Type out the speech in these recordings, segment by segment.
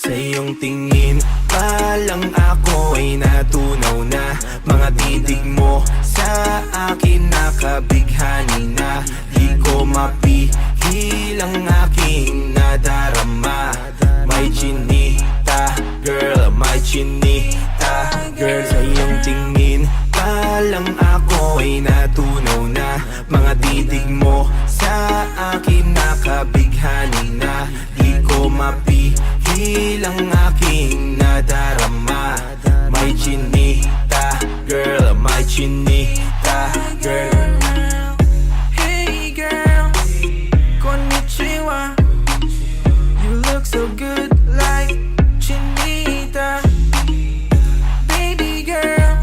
Sa iyong tingin pa lang ako ay natunaw na. Mga titig mo sa akin nakabighani na. Di ko mapihil ang aking nadarama. May chinita, girl, may chinita, girl. Sa iyong tingin pa lang ako ay natunaw na. Mga titig mo sa akin nakabighani na. Di ko mapihil ang aking nadarama. May chinita, girl, may chinita, girl. Hey girl, konnichiwa. You look so good like Chinita. Baby girl,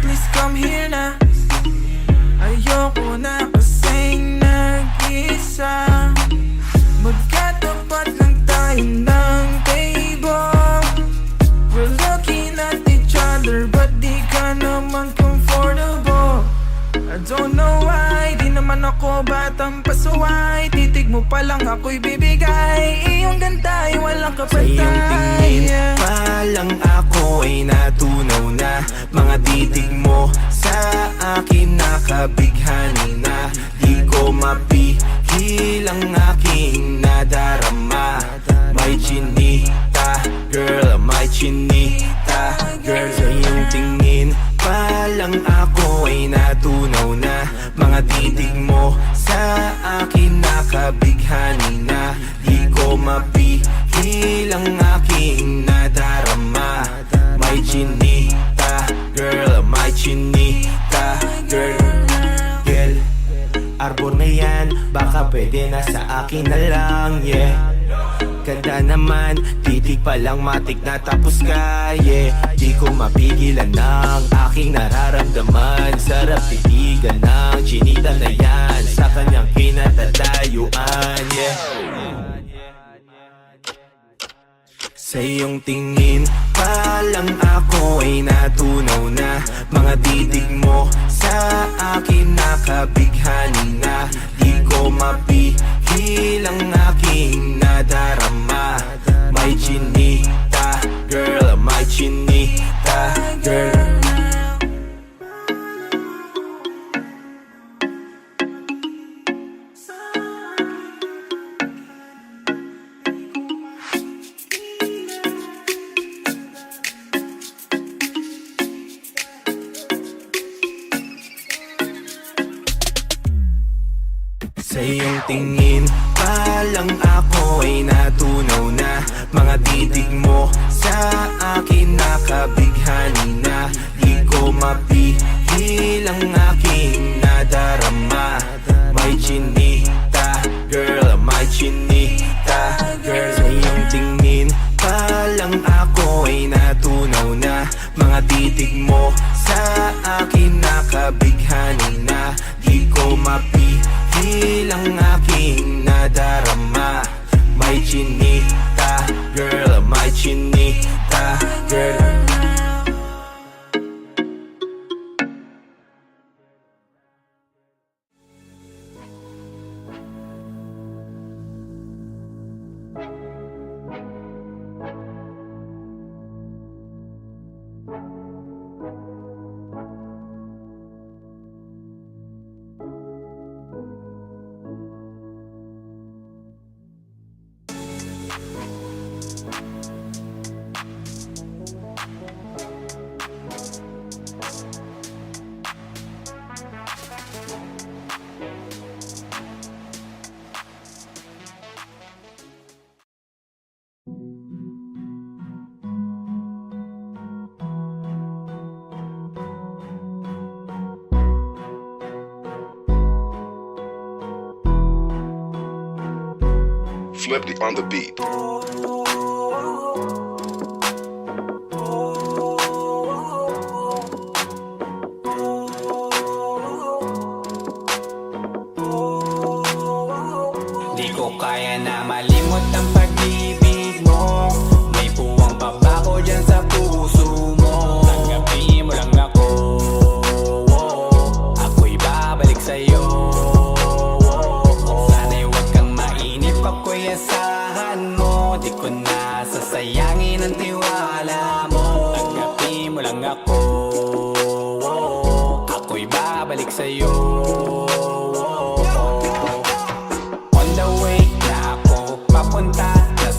please come here na. Ayoko na kasing nag-isa. Magkatapat lang tayo ng table. We're looking at each other but di ka naman comfortable. I don't know why, di naman ako batang pasuway. Titig mo pa lang ako'y bibigay. Iyong ganda ay walang Sa iyong kapatay. tingin pa lang ako ay natunaw na. Mga titig mo sa akin nakabighani na. Di ko mapihil ang aking nadarama. May chinita, girl, may chinita, girl. Sa iyong tingin pa lang ako ay natunaw na. Mga titig mo sa akin nakabighani na. Di ko mapihil ang aking nadarama. May chinita, girl, may chinita, girl. Girl, arbor na yan, baka pwede na sa akin na lang, yeah. Ganda naman, titig pa lang matik na tapos ka, yeah. Di ko mapigilan ng aking nararamdaman. Sarap titigan ng chinita na yan sa kanyang kinatatayuan, yeah. Sa iyong tingin pa lang ako ay natunaw na. Mga titig mo sa akin nakabighani na. Di ko mapihil ang aking nadarama. May chinita, girl, may chinita, girl. Sa iyong tingin pa lang ako ay natunaw na. Mga titig mo sa akin nakabighani na. Di ko mapihil ang aking nadarama. May chinita, girl, may chinita, girl. Sa iyong tingin pa lang ako ay natunaw na. Mga titig mo sa akin nakabighani na. Di ko mapihil ang aking nadarama. May chinita, girl, may chinita, girl. Flipped on the beat. Di ko kaya na malimot ang pag-ibig mo. May puwang pabako dyan sa puso mo. Tanggapin mo lang ako. Ako'y babalik sa'yo. Sana'y huwag kang mainip, ako'y asahan mo. Di ko na sasaya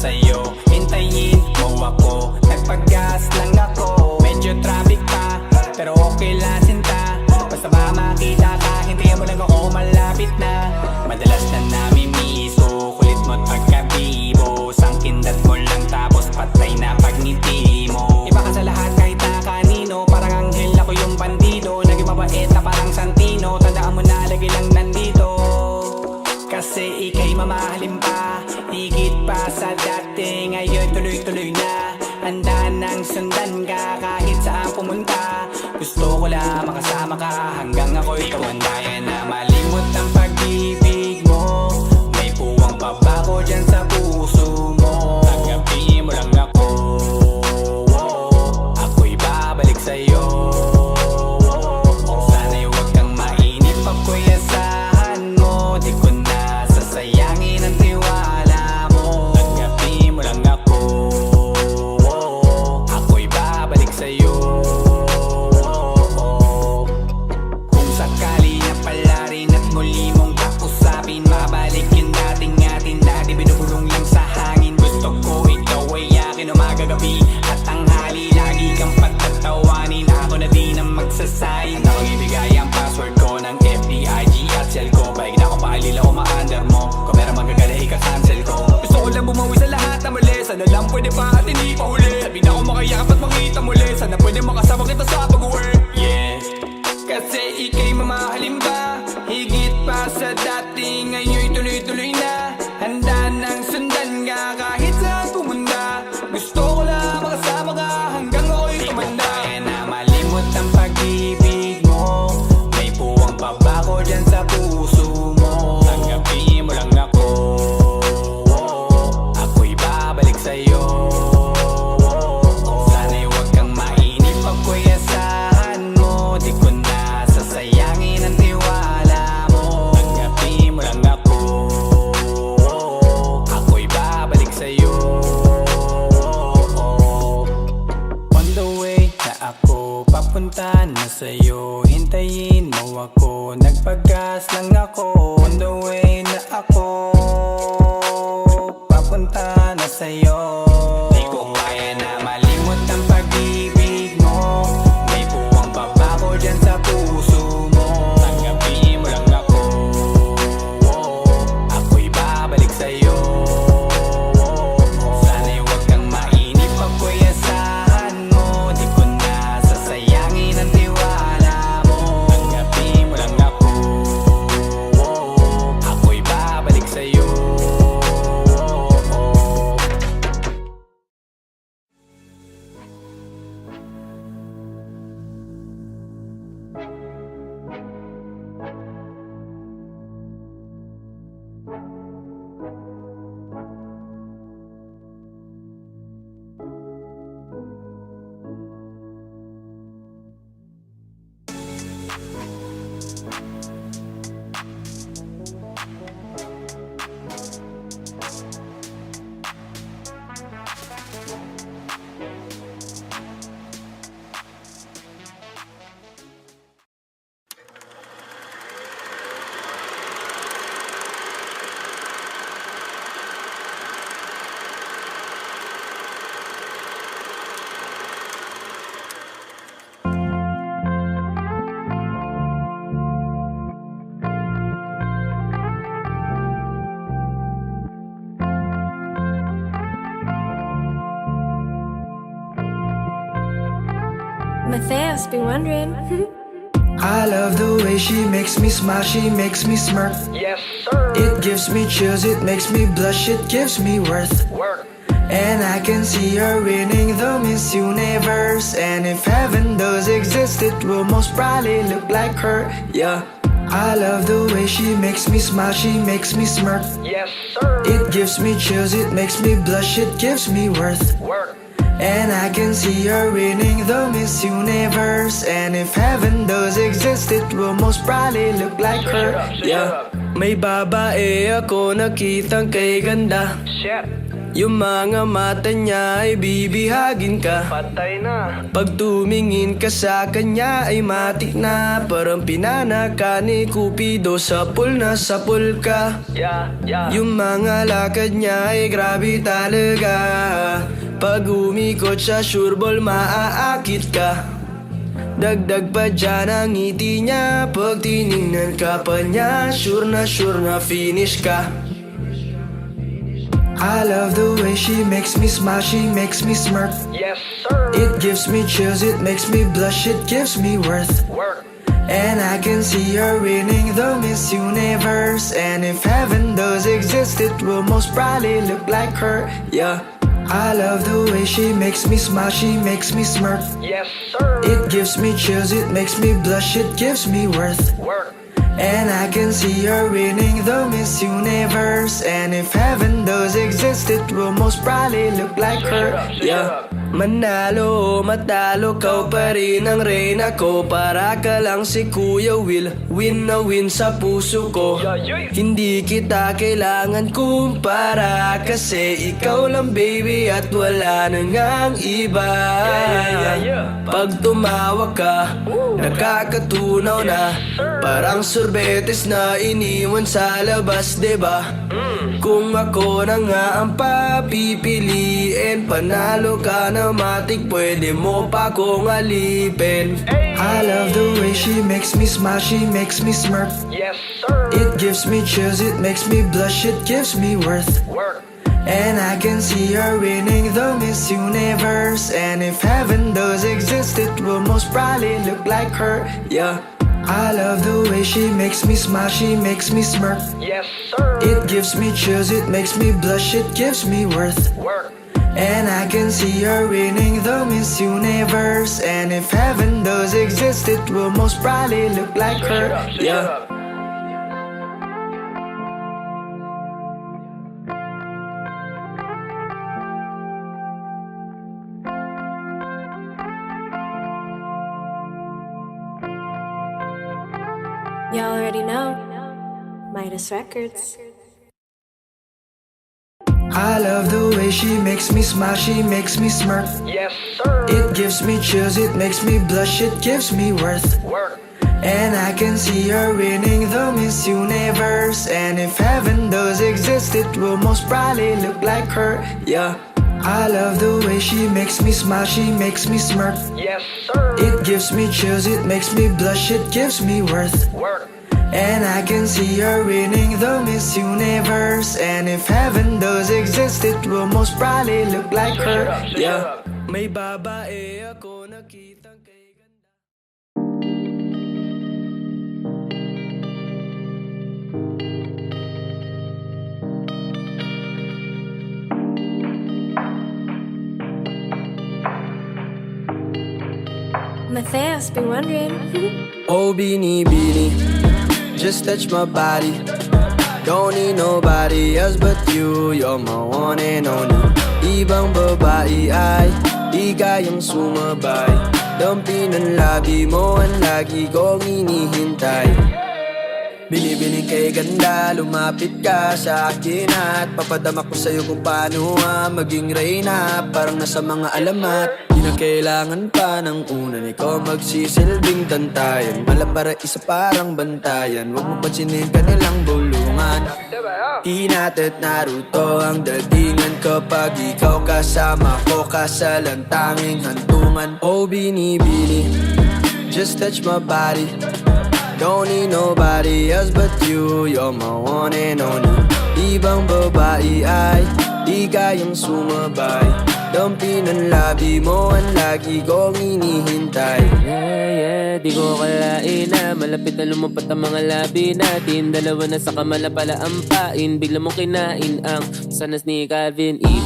sa'yo. Hintayin mo ako, nagpagas lang ako. Medyo traffic pa, pero okay lang sinta. Basta ba makita ka, hintayin mo lang ako, malapit na. Madalas na namimiso, kulit mo't pagkabibo. Sangkindat mo lang tapos patay na pagngiti mo. Iba ka sa lahat kahit na kanino, parang anghel ako yung bandido. Naging mabait na parang Santino, tandaan mo na lagi lang nandito. Kasi ika'y mamahalin pa, higit pa sa dati. Ngayon tuloy-tuloy na, handa nang sundan ka kahit saan pumunta. Gusto ko lang makasama ka hanggang ako'y tumanda. Kaya na malimot ang pag-ibig mo, may puwang pa ba ko dyan sa puso mo? Tanggapin mo lang ako, ako'y babalik sa'yo. Sana'y huwag kang mainip, ako'y asahan mo. Di ko na sasayangin ang tiwala mo. Tanggapin mo lang ako, ako'y babalik sa'yo. Kung sakali na pala rin at muli mong kausapin, mabalik yung dating atin na di binubulong lang sa hangin. Gusto ko ikaw ay akin umagagabi at tanghali, lagi kang pagtatawanin. Ako na din ang magsasayin. Ano ang ibigay ang password ko ng FBIG at cell ko? Paig na ako paalila o ma-under mo. Kung meron magagala ika-cancel ko. Gusto ko lang bumawi sa lahat na mali. Sana lang pwede pa at hindi pa huli. Sabi na ako makayakap at makita muli. Sana pwede makasama kita sa pag-uwi. Yeah, kasi ika'y mamahalin ba, higit pa sa dati. Ngayon'y tuloy-tuloy na, handa nang sundan ka kahit saan pumunta. Gusto ko lang makasama ka hanggang ako'y tumanda. Kaya na malimot ang pag-ibig mo, may puwang pa ba ko dyan sa puso mo? Tanggapin mo lang ako, ako'y babalik sa'yo. Sana'y huwag kang mainip, ako'y asahan mo. Di ko na sasayangin ang tiwala mo. Tanggapin mo lang ako, ako'y babalik sa'yo. On the way na ako, papunta na sa'yo. Hintayin mo ako, nagpagas lang ako. On the way na ako, papunta na sa'yo. Di ko kaya na malimot ang pag-ibig mo, may puwang pa ba ko dyan sa puso mo? Tanggapin mo lang ako, ako'y babalik sa'yo. Sana'y huwag kang mainip, ako'y asahan mo. Di ko na sasayangin ang tiwala mo. Tanggapin mo lang ako, ako'y babalik sa'yo. Matthias be wondering. I love the way she makes me smile, she makes me smirk. Yes, sir. It gives me chills, it makes me blush, it gives me worth. Work. And I can see her winning the Miss Universe. And if heaven does exist, it will most probably look like her. Yeah, I love the way she makes me smile, she makes me smirk. Yes, sir. It gives me chills, it makes me blush, it gives me worth. Work. And I can see her winning the Miss Universe. And if heaven does exist, it will most probably look like her. Yeah, may babae ako nakitang kay ganda. Shit. Yung mga mata niya ay bibihagin ka. Patay na. Pag tumingin ka sa kanya ay matik na. Parang pinanaka ni Cupido, sapul na sapul ka. Yeah. Yung mga lakad niya ay grabe talaga. Pag umikot siya sureball maaakit ka. Dagdag pa dyan ang ngiti niya. Pag tinignan ka pa niya, sure na finish ka. I love the way she makes me smile, she makes me smirk. Yes, sir. It gives me chills, it makes me blush, it gives me worth. Work. And I can see her winning the Miss Universe. And if heaven does exist, it will most probably look like her. Yeah. I love the way she makes me smile, she makes me smirk. Yes, sir. It gives me chills, it makes me blush, it gives me worth. Work. And I can see her winning the Miss Universe. And if heaven does exist, it will most probably look like her. Yeah. Manalo o matalo, kau pa rin ang reyna ko. Para ka lang si Kuya Will, win na win sa puso ko. Hindi kita kailangan kumpara, kasi ikaw lang baby at wala nang ang iba. Pag tumawa ka, nakakatunaw na. Parang sorbetes na iniwan sa labas, diba? Kung ako na nga ang papipiliin, panalo ka na matik, pwede mo pa kong alipin. I love the way she makes me smile, she makes me smirk. Yes, sir. It gives me chills, it makes me blush, it gives me worth. Work. And I can see her winning the Miss Universe. And if heaven does exist, it will most probably look like her. Yeah. I love the way she makes me smile, she makes me smirk. Yes, sir. It gives me chills, it makes me blush, it gives me worth. Work. And I can see her winning the Miss Universe. And if heaven does exist, it will most probably look like her. Yeah. You already know. Midas Records. I love the way she makes me smile, she makes me smirk. Yes, sir. It gives me chills, it makes me blush, it gives me worth. Work. And I can see her winning the Miss Universe. And if heaven does exist, it will most probably look like her. Yeah. I love the way she makes me smile, she makes me smirk. Yes, sir. It gives me chills, it makes me blush, it gives me worth. Work. And I can see her winning the Miss Universe. And if heaven does exist, it will most probably look like her. Yeah. May babae ako nakitang kay ganda. Matthias, be wondering. Oh, Beanie, just touch my body. Don't need nobody else but you. You're my one and only. Ibang babae ay di kayang sumabay. Dampi ng labi mo ang lagi kong inihintay. Binibining kay ganda, lumapit ka sa akin at papadama ko sa'yo kung paano maging reyna. Parang nasa mga alamat, di na kailangan pa ng unan. Ikaw magsisilbing tantayan, mala para isa parang bantayan. Huwag mo pansinin kanilang bulungan. Hinat at Naruto ang datingan kapag ikaw kasama ko, kasalantanging hantungan. Oh, binibini, just touch my body. Don't need nobody else but you. You're my one and only. Ibang babae ay di kayang sumabay. Dampi ng labi mo ang lagi kong inihintay. Yeah, di ko akalain na malapit na lumampat ang mga labi natin. Dalawa na sa kamala pala ang pain. Bigla mong kinain ang sanas ni Calvin E.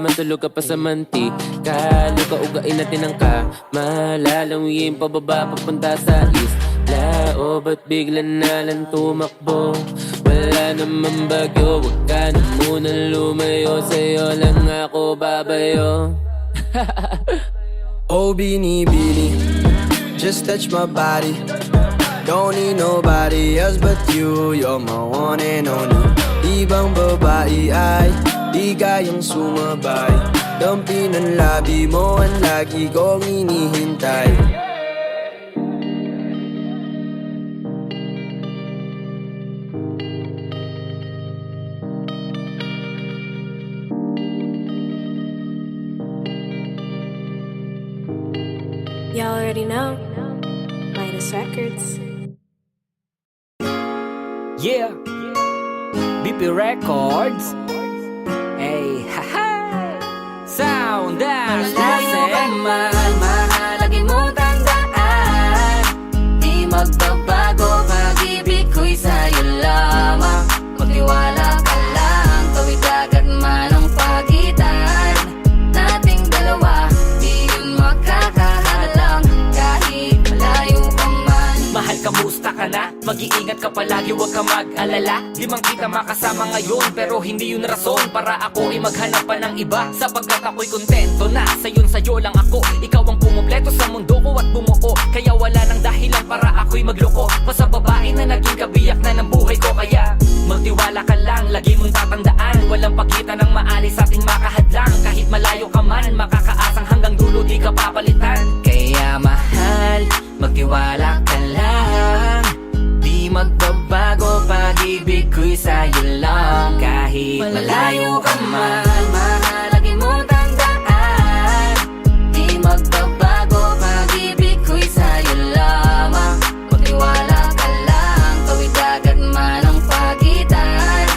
Matulog ka pa sa mantik. Kaluka ugain natin ang malalanguyin pababa papunta sa east. Lao, ba't bigla na lang tumakbo? Wala naman bagyo, wag ka na munang lumayo. Sa'yo lang ako babayo. Oh, binibini, just touch my body. Don't need nobody else but you. You're my one and only. ibang babae ay di kayang sumabay. Dampi ng labi mo ang lagi kong inihintay. Y'all already know. Midas Records. Yeah, BP Records. Hey, haha. Sound dash Malayo ka man, mahalagi mo tandaan. Di magbabago, pag-ibig ko'y sa'yo lamang. Magtiwala ka lang, tawid agad man ang pagitan nating dalawa, di yun makakahalang kahit malayo ka man. Mahal, kamusta ka na? Mag-iingat ka palagi, huwag ka mag-alala. Di man kita makasama ngayon, pero hindi yun rason para ako ay maghanap pa ng iba. Sapagkat ako'y kontento na sa'yo lang ako. Ikaw ang pumumpleto sa mundo ko at bumuo. Kaya wala nang dahilan para ako'y magloko pa sa babae na naging kabiyak na ng buhay ko. Kaya magtiwala ka lang, lagi mong tatandaan, walang pagitan ng maalis sa ating makahadlang. Kahit malayo ka man, makakaasang hanggang dulo di ka papalitan. Kaya mahal, magtiwala ka lang. Di magbabago, pag-ibig ko'y sa'yo lang. Kahit malayo ka man, mahalagi mo tandaan. Di magbabago, pag-ibig ko'y sa'yo lamang. Magtiwala ka lang, tawid agad man ang pagitan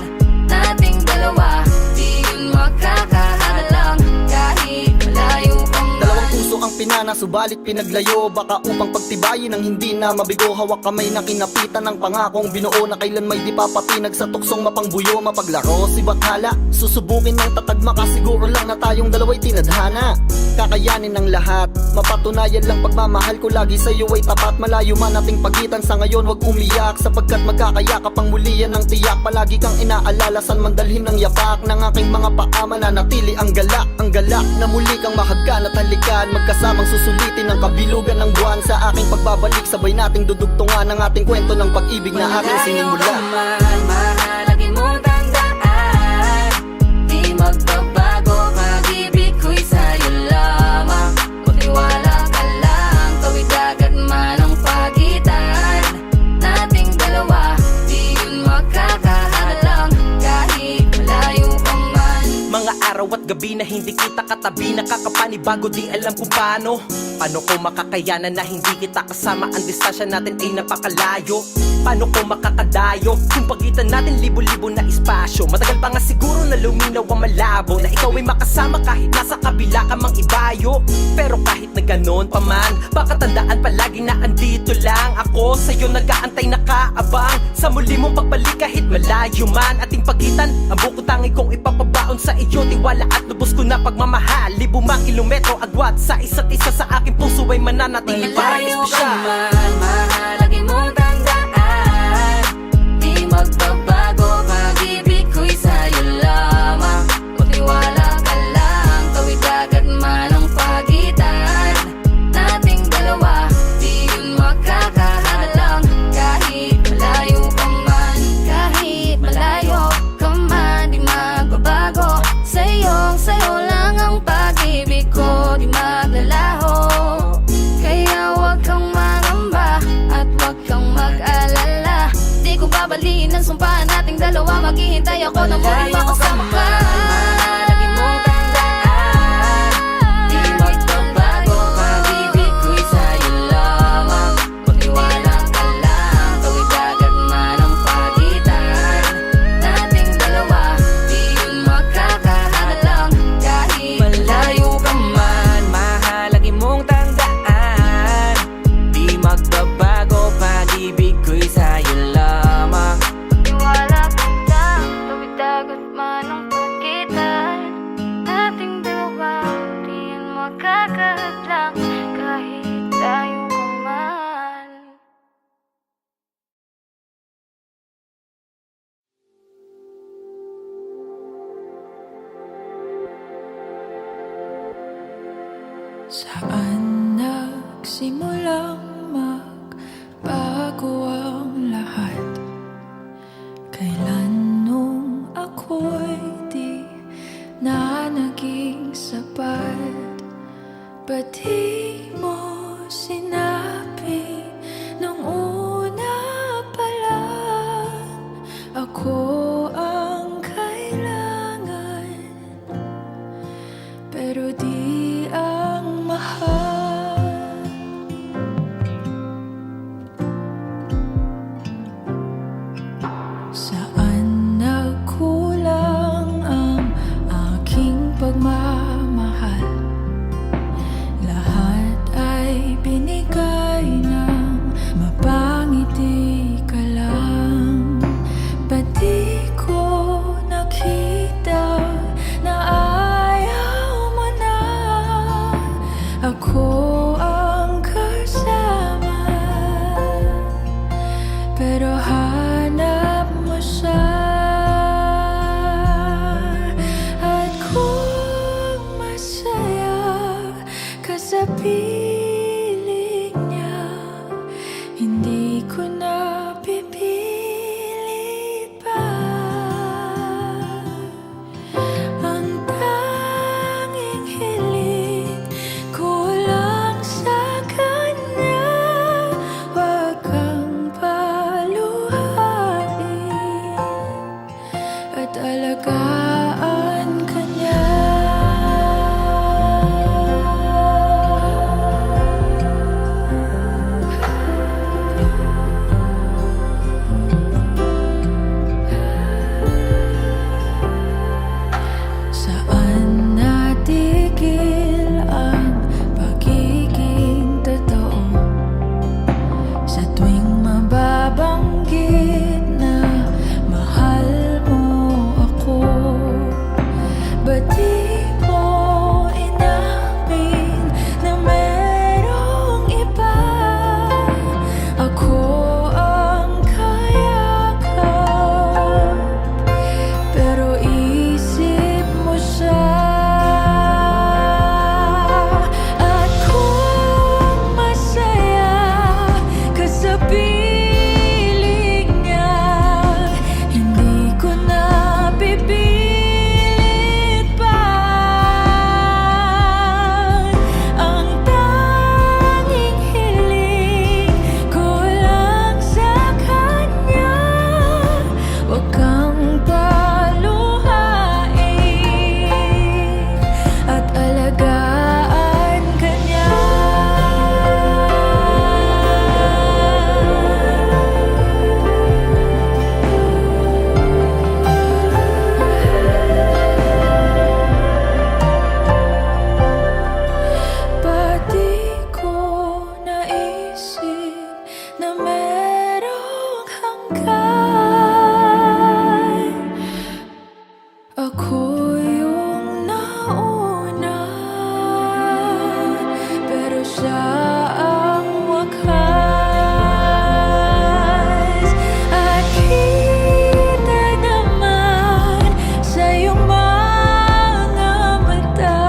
nating dalawa, di yun makakahalang kahit malayo ka man. Dalawang puso ang pinana, subalit pinaglayo. Baka upang pagtibayin ang hindi na mabigo. Hawak kamay na kinapitan ng pangakong binuo na kailan may di papatinag sa tuksong mapangbuyo. Mapaglaro si Bathala, susubukin ng tatagma ka. Siguro lang na tayong dalawa'y tinadhana. Kakayanin ng lahat, mapatunayan lang pagmamahal ko lagi sa'yo ay tapat. Malayo man ating pagitan sa ngayon, wag umiyak. Sapagkat magkakayakap ang muli yan ng tiyak. Palagi kang inaalala, san man dalhin ng yapak ng aking mga paa, mananatili ang galak. Ang galak na muli kang mahagkan at halikan, magkasamang susulitin ang kabilugan ng buwan. Sa aking pagbabalik, sabay nating dudugtungan ang ating kwento ng pag-ibig na aking sinimula. Malayo ka man, mahalagi mo tandaan. Di magbabago, pag-ibig ko'y sa'yo lamang. Magtiwala ka lang, tawid agad man ang pagitan nating dalawa, di yun makakahalang kahit malayo ka man. Mga araw at gabi na hindi kita katabi, nakakapanibago, di alam kung paano. Paano ko makakayanan na hindi kita kasama? Ang distansya natin ay napakalayo. Paano ko makakadayo kung pagitan natin libo-libo na espasyo? Matagal pa nga siguro na luminaw ang malabo, na ikaw ay makasama kahit nasa kabila ka mang ibayo. Pero kahit na ganon pa man, baka tandaan palagi na andito lang ako. Sa'yo nag-aantay, nakaabang sa muli mong pagbalik kahit malayo man ating pagitan. Ang buko tangi kong ipapabaon sa iyo, tiwala at lubos ko na pagmamahal. Libo mang kilometro agwat sa isa't isa, sa aking puso ay mananatili parang Malayo ka espesyal. man, mahalagi mo tandaan. Di magbabago, pag-ibig ko'y sa'yo lamang. Magtiwala ka lang, tawid agad man ang pagitan nating dalawa, di yun makakahalang kahit malayo ka man. Kahit malayo ka man, di magbabago. Sa'yo lang ang pag-ibig ko, di maglalaho. Kaya wag kang mangamba at wag kang mag-alala. Di ko babaliin ang sumpa nating dalawa, maghihintay ako na muling makasama ka. Mahalagi mo tandaan. Di magbabago, pag-ibig ko'y sa'yo lamang. Magtiwala ka lang, tawid agad man ang pagitan nating dalawa, di yun makakahalang kahit malayo ka man. Mahalagi mong tandaan, di magbabago, pag-ibig ko'y sa'yo lamang. Magtiwala ka lang, tawid agad man ang pagitan nating dalawa, di yun makakahadlang kahit tayo ka man. Saan nagsimulang magbago ang lahat? Kailan nung pero di ang mahal. Saan nagkulang ang aking pagmamahal? Lahat ay binigay ng mapangiti ka lang. Ba't di ko nakita na ayaw mo na? Ako ang kasama, pero hanap mo siya. At kung masaya ka sa piling niya, hindi ko na pipilit pa. Ang tanging hiling ko lang sa kanya, wag kang paluhain at alagaan ka niya. Saan natigil ang pagiging totoo? Sa tuwing mababanggit na mahal mo ako, ba't di mo inamin na merong iba? Ako ang kayakap, pero isip mo siya. At kung masaya ka sa piling niya, hindi ko na pipilit pa. Ang tanging hiling ko lang sa kanya, wag kang paluhain at alagaan ka niya. Ba't di ko naisip na merong hanggan? Ako yung nauna, pero siya ang wakas. At kita naman sa iyong mga mata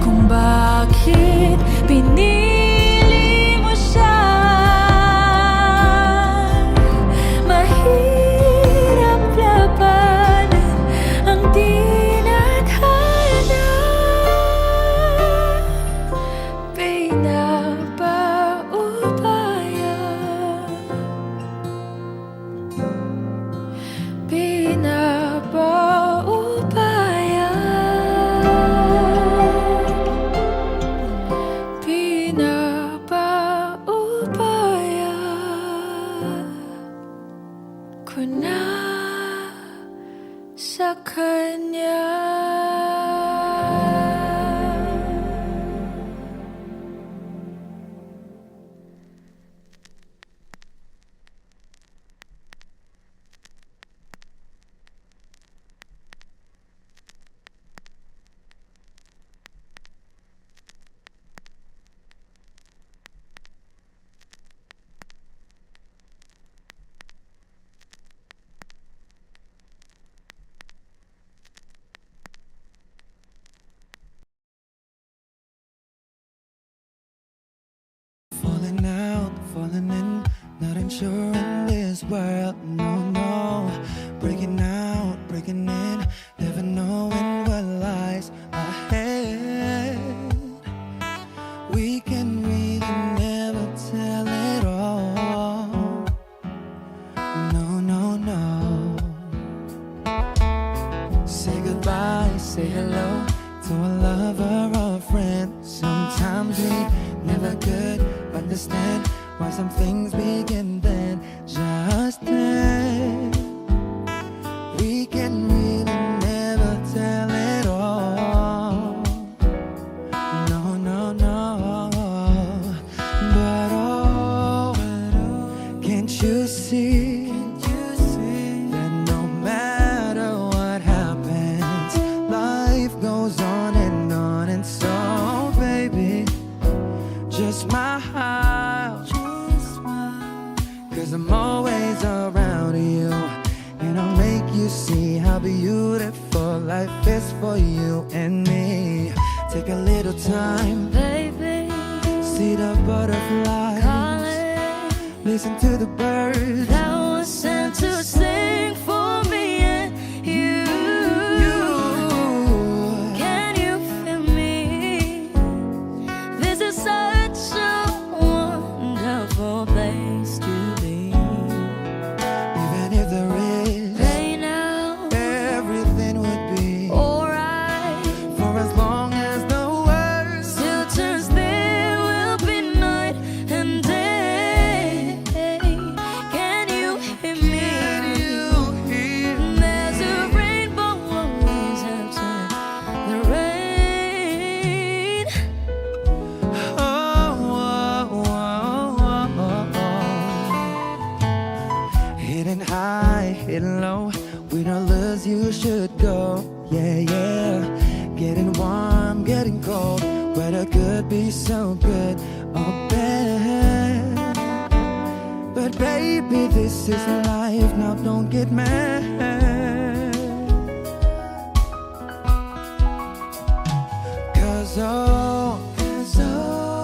kung bakit pinili mo siya. Mahirap labanan ang tinadhana. Pinapaubaya, pinapaubaya, pinapaubaya ko na sa kanya. Falling out, falling in, not unsure in this world, no, no. Breaking out, breaking in, never knowing what lies ahead. We can really never tell it all. No, no, no. Say goodbye, say hello to a love understand why some things begin then, just then. We can really never tell it all. No, no, no. But oh, can't you see that no matter what happens, life goes on and on. And so, baby, just smile, cause I'm always around you. And I'll make you see how beautiful life is for you and me. Take a little time, Baby, see the butterflies, calling. listen to the birds. That was sent to sing for me and you. Can you feel me? This is such a wonderful place to be. Even if there is Right now, everything would be alright. for as long as the world Still turns, there will be night and day. Can you hear me? There's a rainbow always after the rain. Hidden high, hidden low, we don't lose, you should go. Yeah, yeah. Getting warm, getting cold, weather could be so good or bad. But baby, this is life, now don't get mad. Cause oh,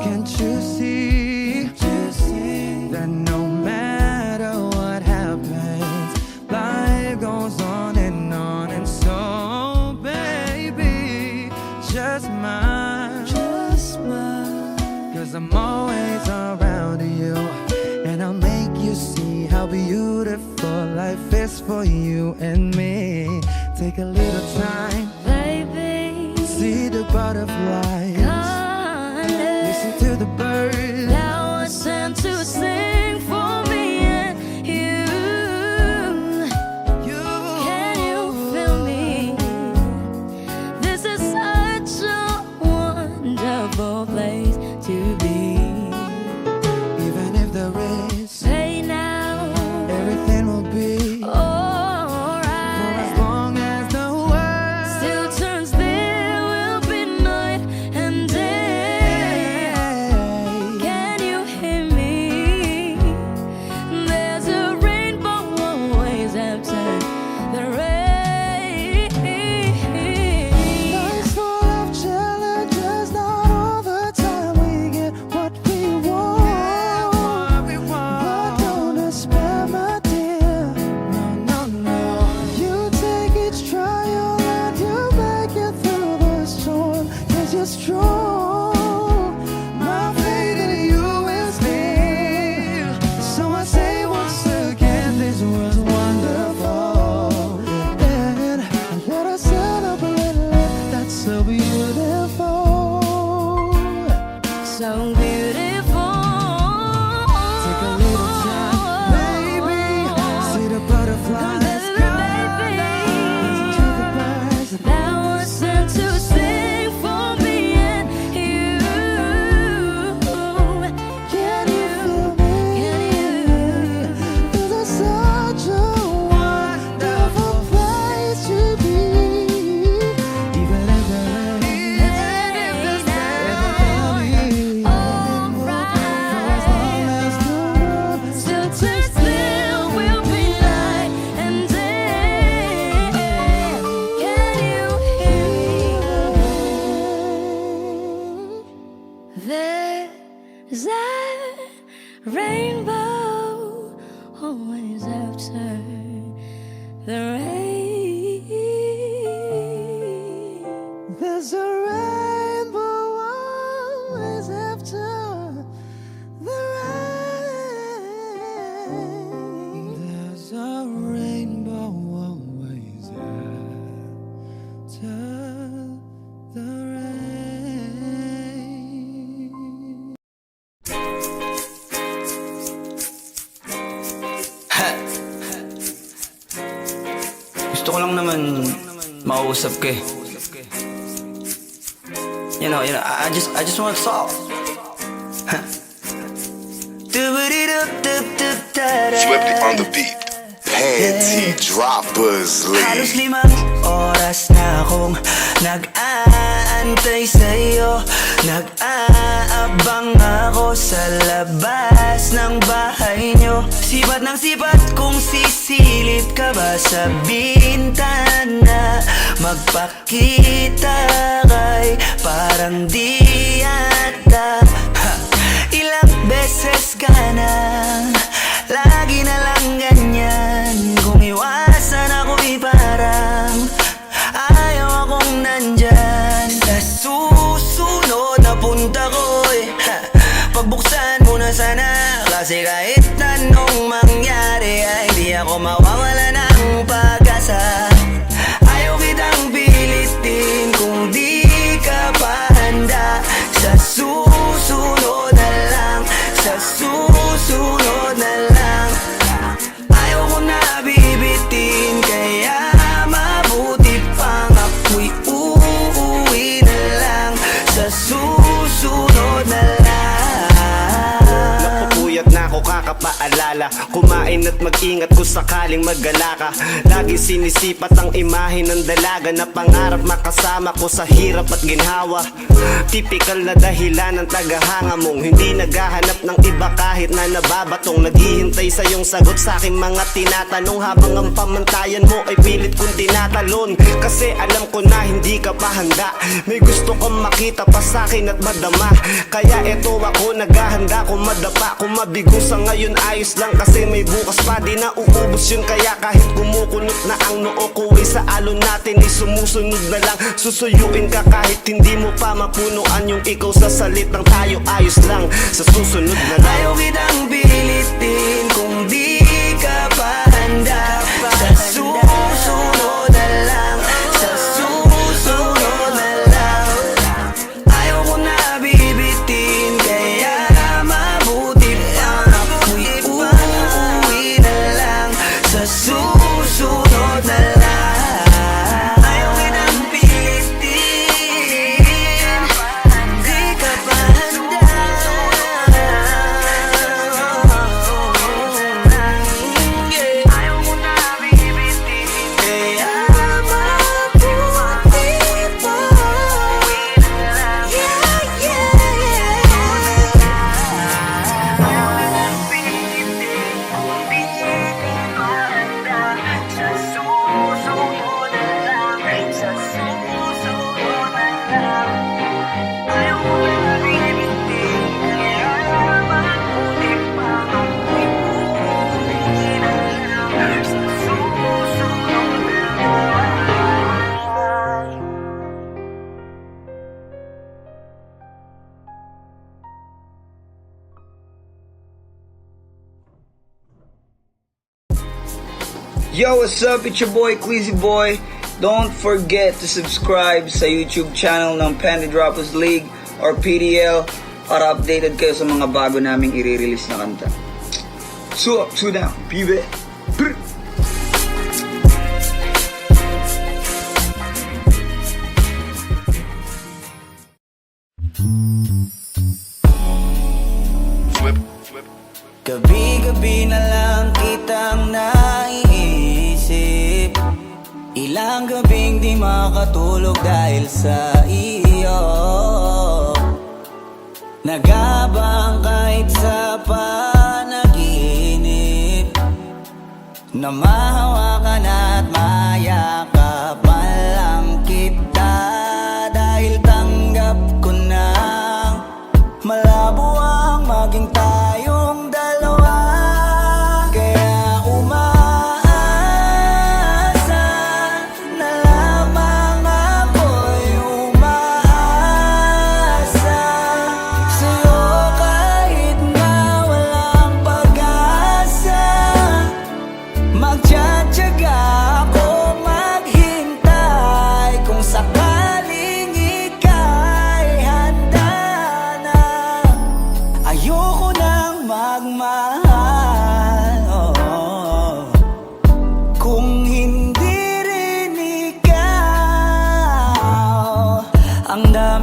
can't you see that no matter what happens, life goes on and on. And so, baby, just smile, cause I'm always around you. And I'll make you see how beautiful life is for you and me. Take a little time, Baby, see the butterflies, listen to the birds. that was sent to sing for me and you. Can you feel me? This is such a wonderful place to be. Even if there is, Say now, everything will be for alright. as long as the world Still turns, there will be night and day. Can you hear me? There's a rainbow always after the rain. Life's full of challenges, not all the time we get what we want. But don't despair, my dear. No, no, no. You take each trial and you make it through the storm, cause you're strong. My faith in you is real. So I say once again, this was wonderful. And let us celebrate life that's so beautiful. So beautiful. Take a little time, baby. See the butterflies. Baby, Listen to the birds. that was sent to sing for me and you. Can you feel me? This is such a wonderful place to be. Even if there is Still turns, there will be night and day. Can you hear me? There's a rainbow always after the rain. there's a rainbow always after the rain. There's a rainbow always after the rain. mausap ka eh. You know, I just want to solve. Flippy on the beat. Panty droppers Halos lead. 5 oras na akong nag-aantay sa'yo. Nag-aabang ako sa labas ng bahay nyo. Sipat ng sipat kung sisilip ka ba sa bintana. Magpakita kay parang di yata. Ilang beses ka na, lagi na lang ganyan. Kung iwasan ako'y parang ayaw akong nandyan. Sa susunod na punta ko'y pagbuksan mo na sana. Kasi kahit anong mangyari ay di ako mawawala ng pag-asa. Ayaw kitang pilitin kung di ka pa handa. Sa susunod na lang, sa susunod na lang. Ayaw ko na bibitin, kaya mabuti pang ako'y uuwi na lang. Sa susunod na lang. Napupuyat na ako kakapaalala. Kumain at mag-ingat kung sakaling maggala ka. Lagi sinisipat ang imahe ng dalaga na pangarap makasama ko sa hirap at ginhawa. Typical na dahilan ng tagahanga mong hindi naghahanap ng iba kahit na nababatong. Naghihintay sa iyong sagot sa aking mga tinatanong, habang ang pamantayan mo ay pilit kong tinatalon. Kasi alam ko na hindi ka pa handa. May gusto kong makita pa sa akin at madama. Kaya eto ako naghahanda kung madapa. Kung mabigo sa ngayon ayos lang, kasi may bukas pa, di na uubos yun. Kaya kahit kumukunot na ang noo ko ay sa alon natin ay sumusunod na lang. Susuyuin ka kahit hindi mo pa mapunuan yung ikaw sa salitang tayo ayos lang. Sa susunod na lang. Ayaw kitang pilitin kung di ka pa handa. Sa susunod na lang, sa susunod na lang. Ayaw ko na bibitin, kaya mabuti pang ako'y uuwi na lang. Sa susunod na lang. Ayaw kitang pilitin, di ka pa handa. Ayaw ko na bibitin, kaya mabuti pang uuwi na lang. Ayaw kitang pilitin, di ka handa. Sa susunod na lang, sa susunod na lang. Ayaw ko na bibitin, kaya mabuti pang ako'y uuwi na lang. Sa susunod na lang. Yo, what's up? It's your boy, Queasy Boy. Don't forget to subscribe sa YouTube channel ng Panty Droppers League or PDL para updated kayo sa mga bago naming i-release na kanta. So up, so down, baby. Flip. Gabi-gabi na lang kitang naiisip. Ilang gabing di makatulog dahil sa iyo. Nagabang kahit sa panaginip, na mahawakan at mayakapan lang kita. Dahil tanggap ko na malabo ang maging tayong dalawa. Kaya umaasa na lamang ako'y umaasa sa'yo kahit na walang pag-asa. Magtsatsaga ako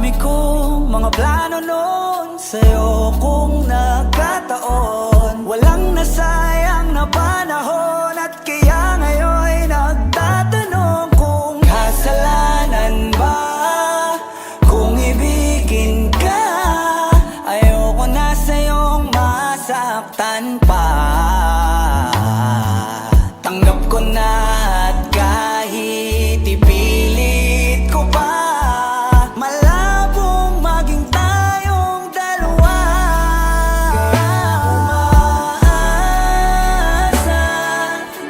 dami kong mga plano noon sa'yo kung nagkataon. Walang nasayang na panahon at kaya ngayon nagtatanong kung kasalanan ba kung ibigin ka. Ayoko na sa'yong masaktan pa. Tanggap ko na at kahit ipilit ko pa, malabong maging tayong dalawa. Kaya umaasa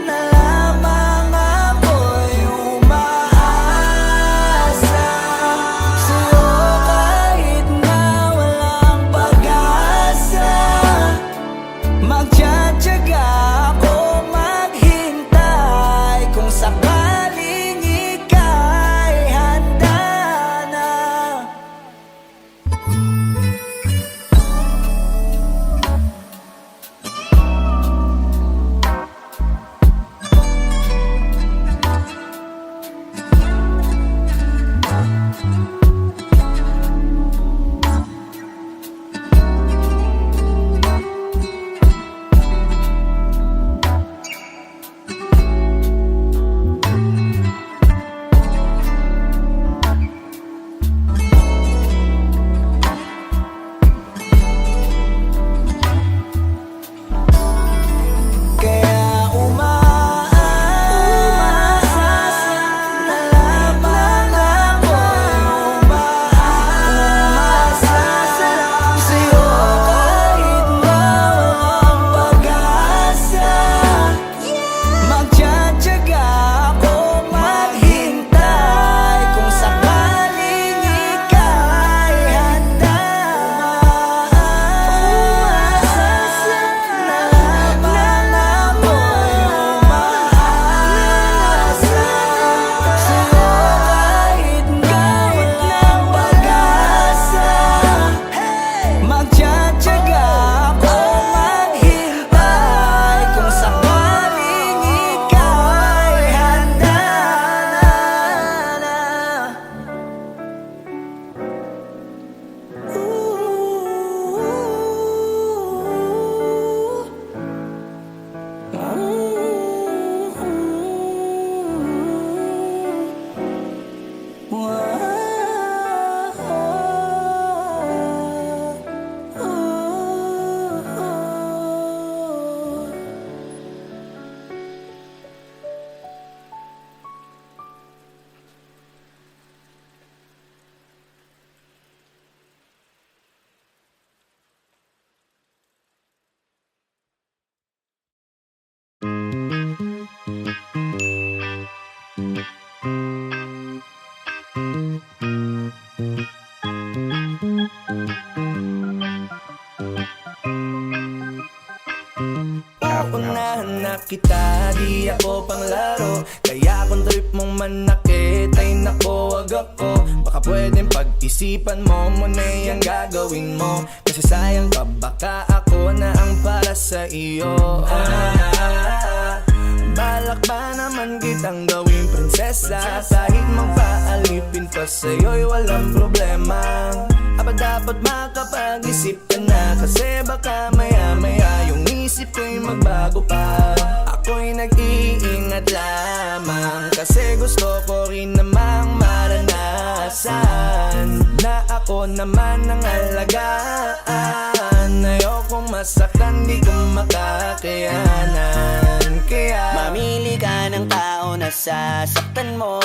na lamang ako'y umaasa sa'yo kahit na walang pag-asa. Magtsatsaga ako maghintay kung sakaling ika'y handa na. Kaya umaasa na lamang ako'y umaasa sa'yo kahit na walang pag-asa. Magtsatsaga ako maghintay kung sakaling ika'y handa. Umaasa na lamang ako'y umaasa sa'yo kahit na walang pag-asa. Magtsatsaga ako maghintay kung sakaling ika'y handa na. Uunahan na kita, di ako panglaro. Kaya kung trip mong manakit, ay nako wag ako. Baka pwedeng pag-isipan mo muna yung gagawin mo. Kasi sayang ka, baka ako na ang para sa iyo. Balak ba naman kitang gawing prinsesa? Kahit magpaalipin pa sa'yo'y walang problema. Aba dapat makapag-isip ka na, kasi baka maya-maya yung isip ko'y magbago pa. Ako'y nag-iingat lamang, kasi gusto ko rin namang maranasan na ako naman ang alagaan. Ayokong masaktan, di ko makakayanan. Kaya mamili ka ng tao na sasaktan mo,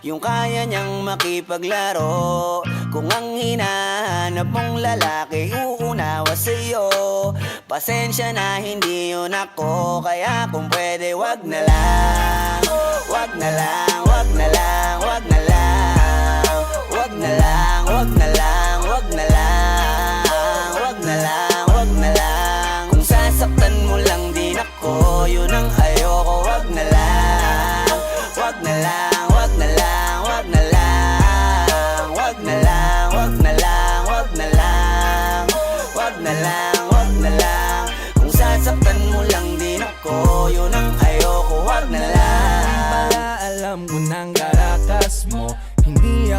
yung kaya niyang makipaglaro. Kung ang hinahanap mong lalaki uunawa sa'yo, pasensya na hindi yun ako. Kaya kung pwede wag na lang, wag na lang, wag na lang, wag na lang, wag na lang, wag na lang, wag na lang, wag na lang, wag na lang. Kung sasaktan mo lang din ako, yun ang ayoko. Wag na lang, wag na lang, wag na lang, wag na lang, wag na lang, wag na lang, wag na lang, wag na lang, wag na lang. Kung sasaktan mo lang din ako, yun ang ayoko. Wag na lang. Di pala alam ko ng karakas mo,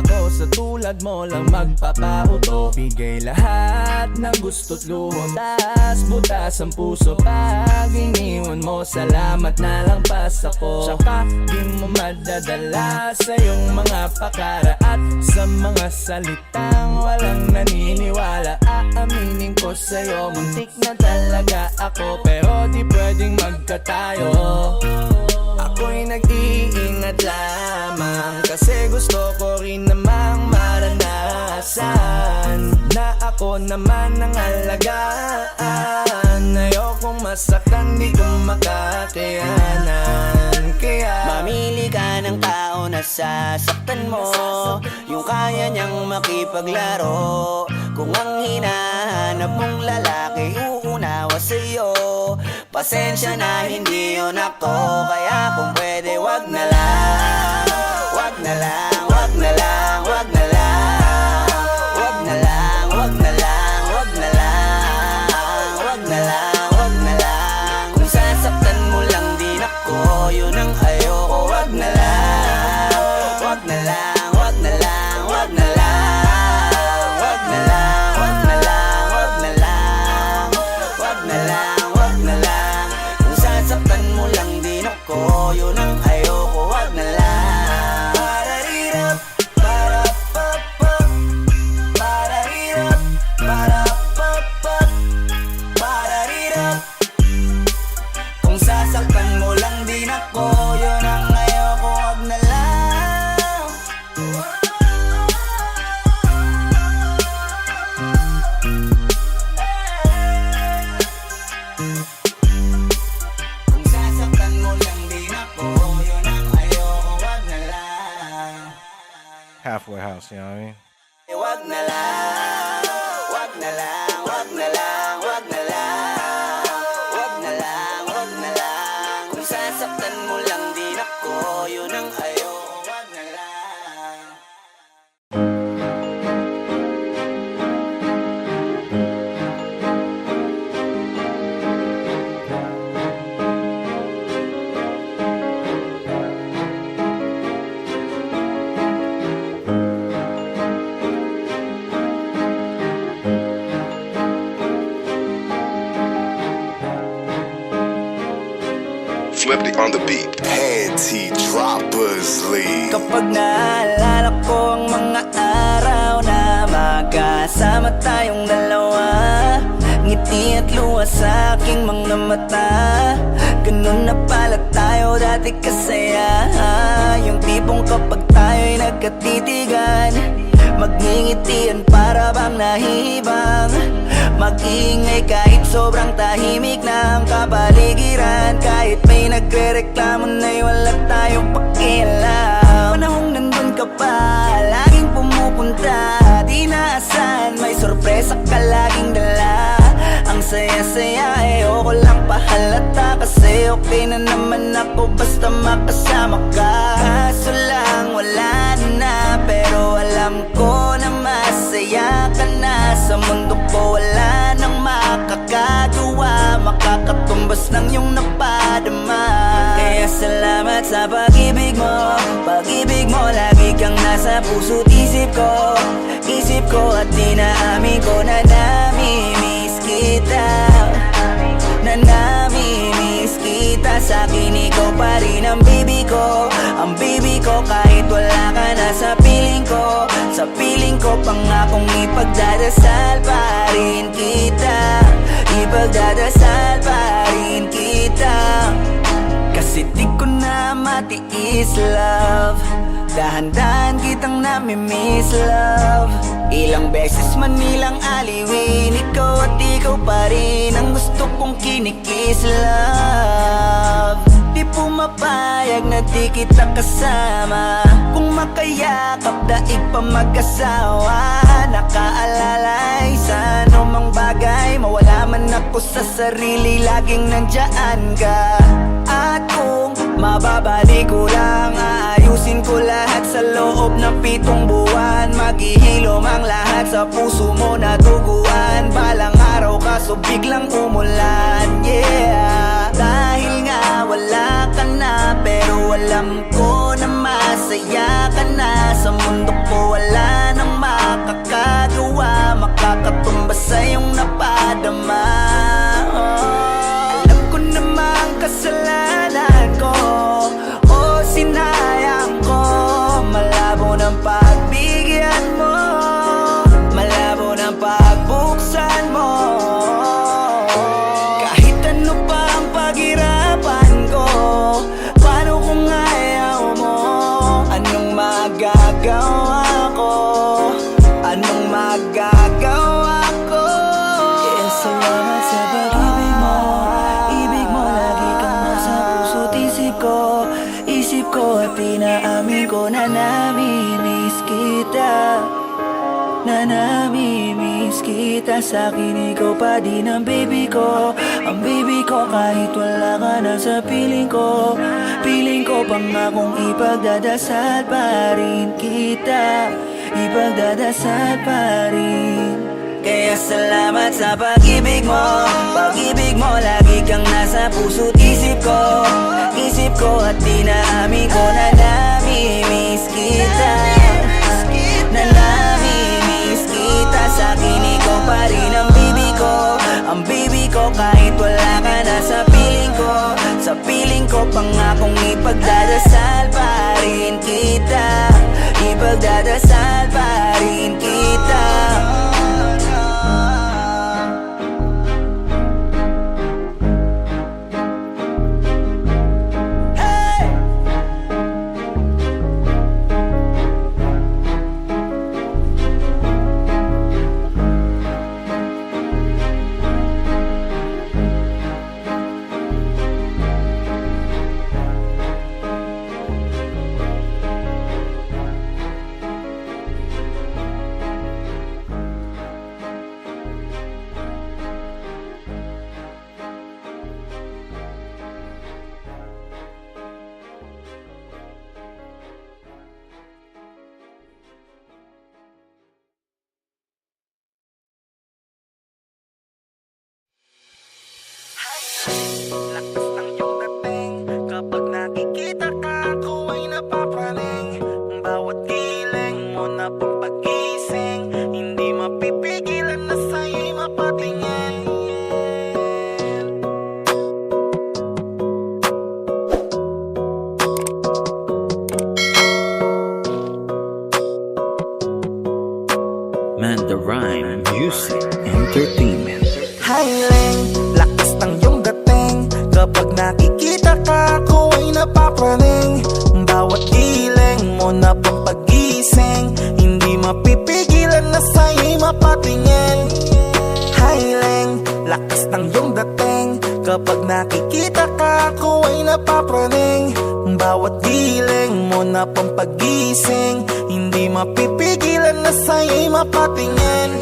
ako sa tulad mo lang magpapauto. Bigay lahat ng gusto't luho, tas butas ang puso. Pag iniwan mo, salamat na lang pas ako. Tsaka di mo madadala sa iyong mga pakara at sa mga salitang walang naniniwala. Aaminin ko sa'yo, muntik na talaga ako, pero di pwedeng magkatayo. Ako'y nag-iingat lamang kasi gusto ko rin namang maranasan na ako naman ang alagaan. Ayokong masaktan, di ko makakayanan. Kaya mamili ka ng tao na sasaktan mo, yung kaya niyang makipaglaro. Kung ang hinahanap mong lalaki uunawa sa'yo, pasensya na hindi yun ako. Kaya kung pwede wag na lang, wag na lang, wag na lang, wag na lang, wag na lang, wag na lang, wag na lang, wag na lang, wag na lang. Kung sasaktan mo lang din ako, yun ang ayoko. Wag na lang, wag na lang, wag na lang, wag na lang, wag na lang, wag na lang, wag na lang, wag na lang, wag na lang. Kung sasaktan mo lang din ako, yun ang ayoko. Wag na lang. Pararirap, parapapap, pararirap, parapapap, pararirap. Kung sasaktan mo lang din ako, yun ang ayoko. Wag na lang. Kung sasaktan mo lang din ako, yun ang ayoko. Wag na lang. halfway house, you know what I mean? Wag na lang, wag na lang, wag na lang, wag na lang, wag na lang, wag na lang. Kung sasaktan mo lang din ako, yun ang ayoko. Wag na lang. Swifty on the beat. Panty Droppers League. Kapag naalala ko ang mga araw na magkasama tayong dalawa, ngiti at luha sa aking mga mata. Ganun na pala tayo dati kasaya, yung tipong kapag tayo'y nagkatitigan, magngingitian para bang nahihibang. Mag-iingay kahit sobrang tahimik na ang kapaligiran. Kahit may nagre-reklamo na'y wala tayong pakialam. Panahong nandun ka pa, laging pumupunta, di naasan, may sorpresa ka laging dala. Ang saya-saya, ayoko lang pahalata, kasi okay na naman ako basta makasama ka. Kaso lang wala na, pero alam ko na masaya ka na. Sa mundo ko wala nang makakagawa, makakatumbas ng iyong napadama. Kaya salamat sa pag-ibig mo, pag-ibig mo. Lagi kang nasa puso't isip ko, isip ko. At dinaamin ko na namimiss kita, na namimiss kita. Sa'kin ikaw pa rin ang baby ko, ang baby ko. Kahit wala ka na sa piling ko, sa piling ko, pangakong ipagdadasal pa rin kita, ipagdadasal pa rin kita. Kasi di ko na matiis, love, dahan-dahan kitang namimiss, love. Ilang beses man nilang aliwin, ikaw at ikaw pa rin ang gusto kong kinikis, love. Di pumapayag na di kita kasama, kung makayakap daig pa mag-asawa. Nakaalalay sa anumang bagay, mawala man ako sa sarili, laging nandyan ka. At kung mababalik ko lang, aayusin ko lahat sa loob ng 7 buwan. Maghihilom ang lahat sa puso mo na duguan. Balang araw kaso biglang umulan, yeah. Dahil nga wala ka na, pero alam ko na masaya masaya ka na. Sa mundo ko wala nang makakagawa, makakatumbas sa iyong napadama. Alam ko namang kasalanan ko, o sinayang ko. Malabo ng pagbigyan mo, malabo ng pagbuksan mo. Kahit ano pa ang paghirapan ko, paano kung ayaw mo? Anong magagawa ko? Anong magagawa ko? Kaya salamat sa pag-ibig mo. Ibig mo lagi kang nasa puso't isip ko. Isip ko at pinaamin ko na namimiss kita. Na namimiss kita. Sa'kin ikaw pa din ang baby ko. Ang baby ko kahit wala ka na sa piling ko. Piling ko pangakong ipagdadasal pa rin kita. Ipagdadasal pa rin. Kaya salamat sa pag-ibig mo. Pag-ibig mo lagi kang nasa puso't isip ko. Isip ko at dinaamin ko na namimiss kita. Na namimiss kita. Sa'kin ikaw pa rin ang baby ko. Ang baby ko kahit wala ka na sa piling ko. Sa piling ko pangakong ipagdadasal pa rin kita. Ipagdadasal pa rin kita. Lakas ng iyong dating, kapag nakikita ka ako ay napapraning. Bawat giling mo na pang pagising, hindi mapipigilan na sa'yo'y mapatingin. Mandarine Music Entertainment. Highling, lakas ng iyong dating, kapag nakikita ka ako ay napapraning. Bawat giling mo na pang pagising, hindi mapipigilan na sa'yo'y mapatingin. Highling, lakas ng iyong dating, kapag nakikita ka ako ay napapraning. Bawat giling mo na pang pagising, hindi mapipigilan na sa'yo'y mapatingin.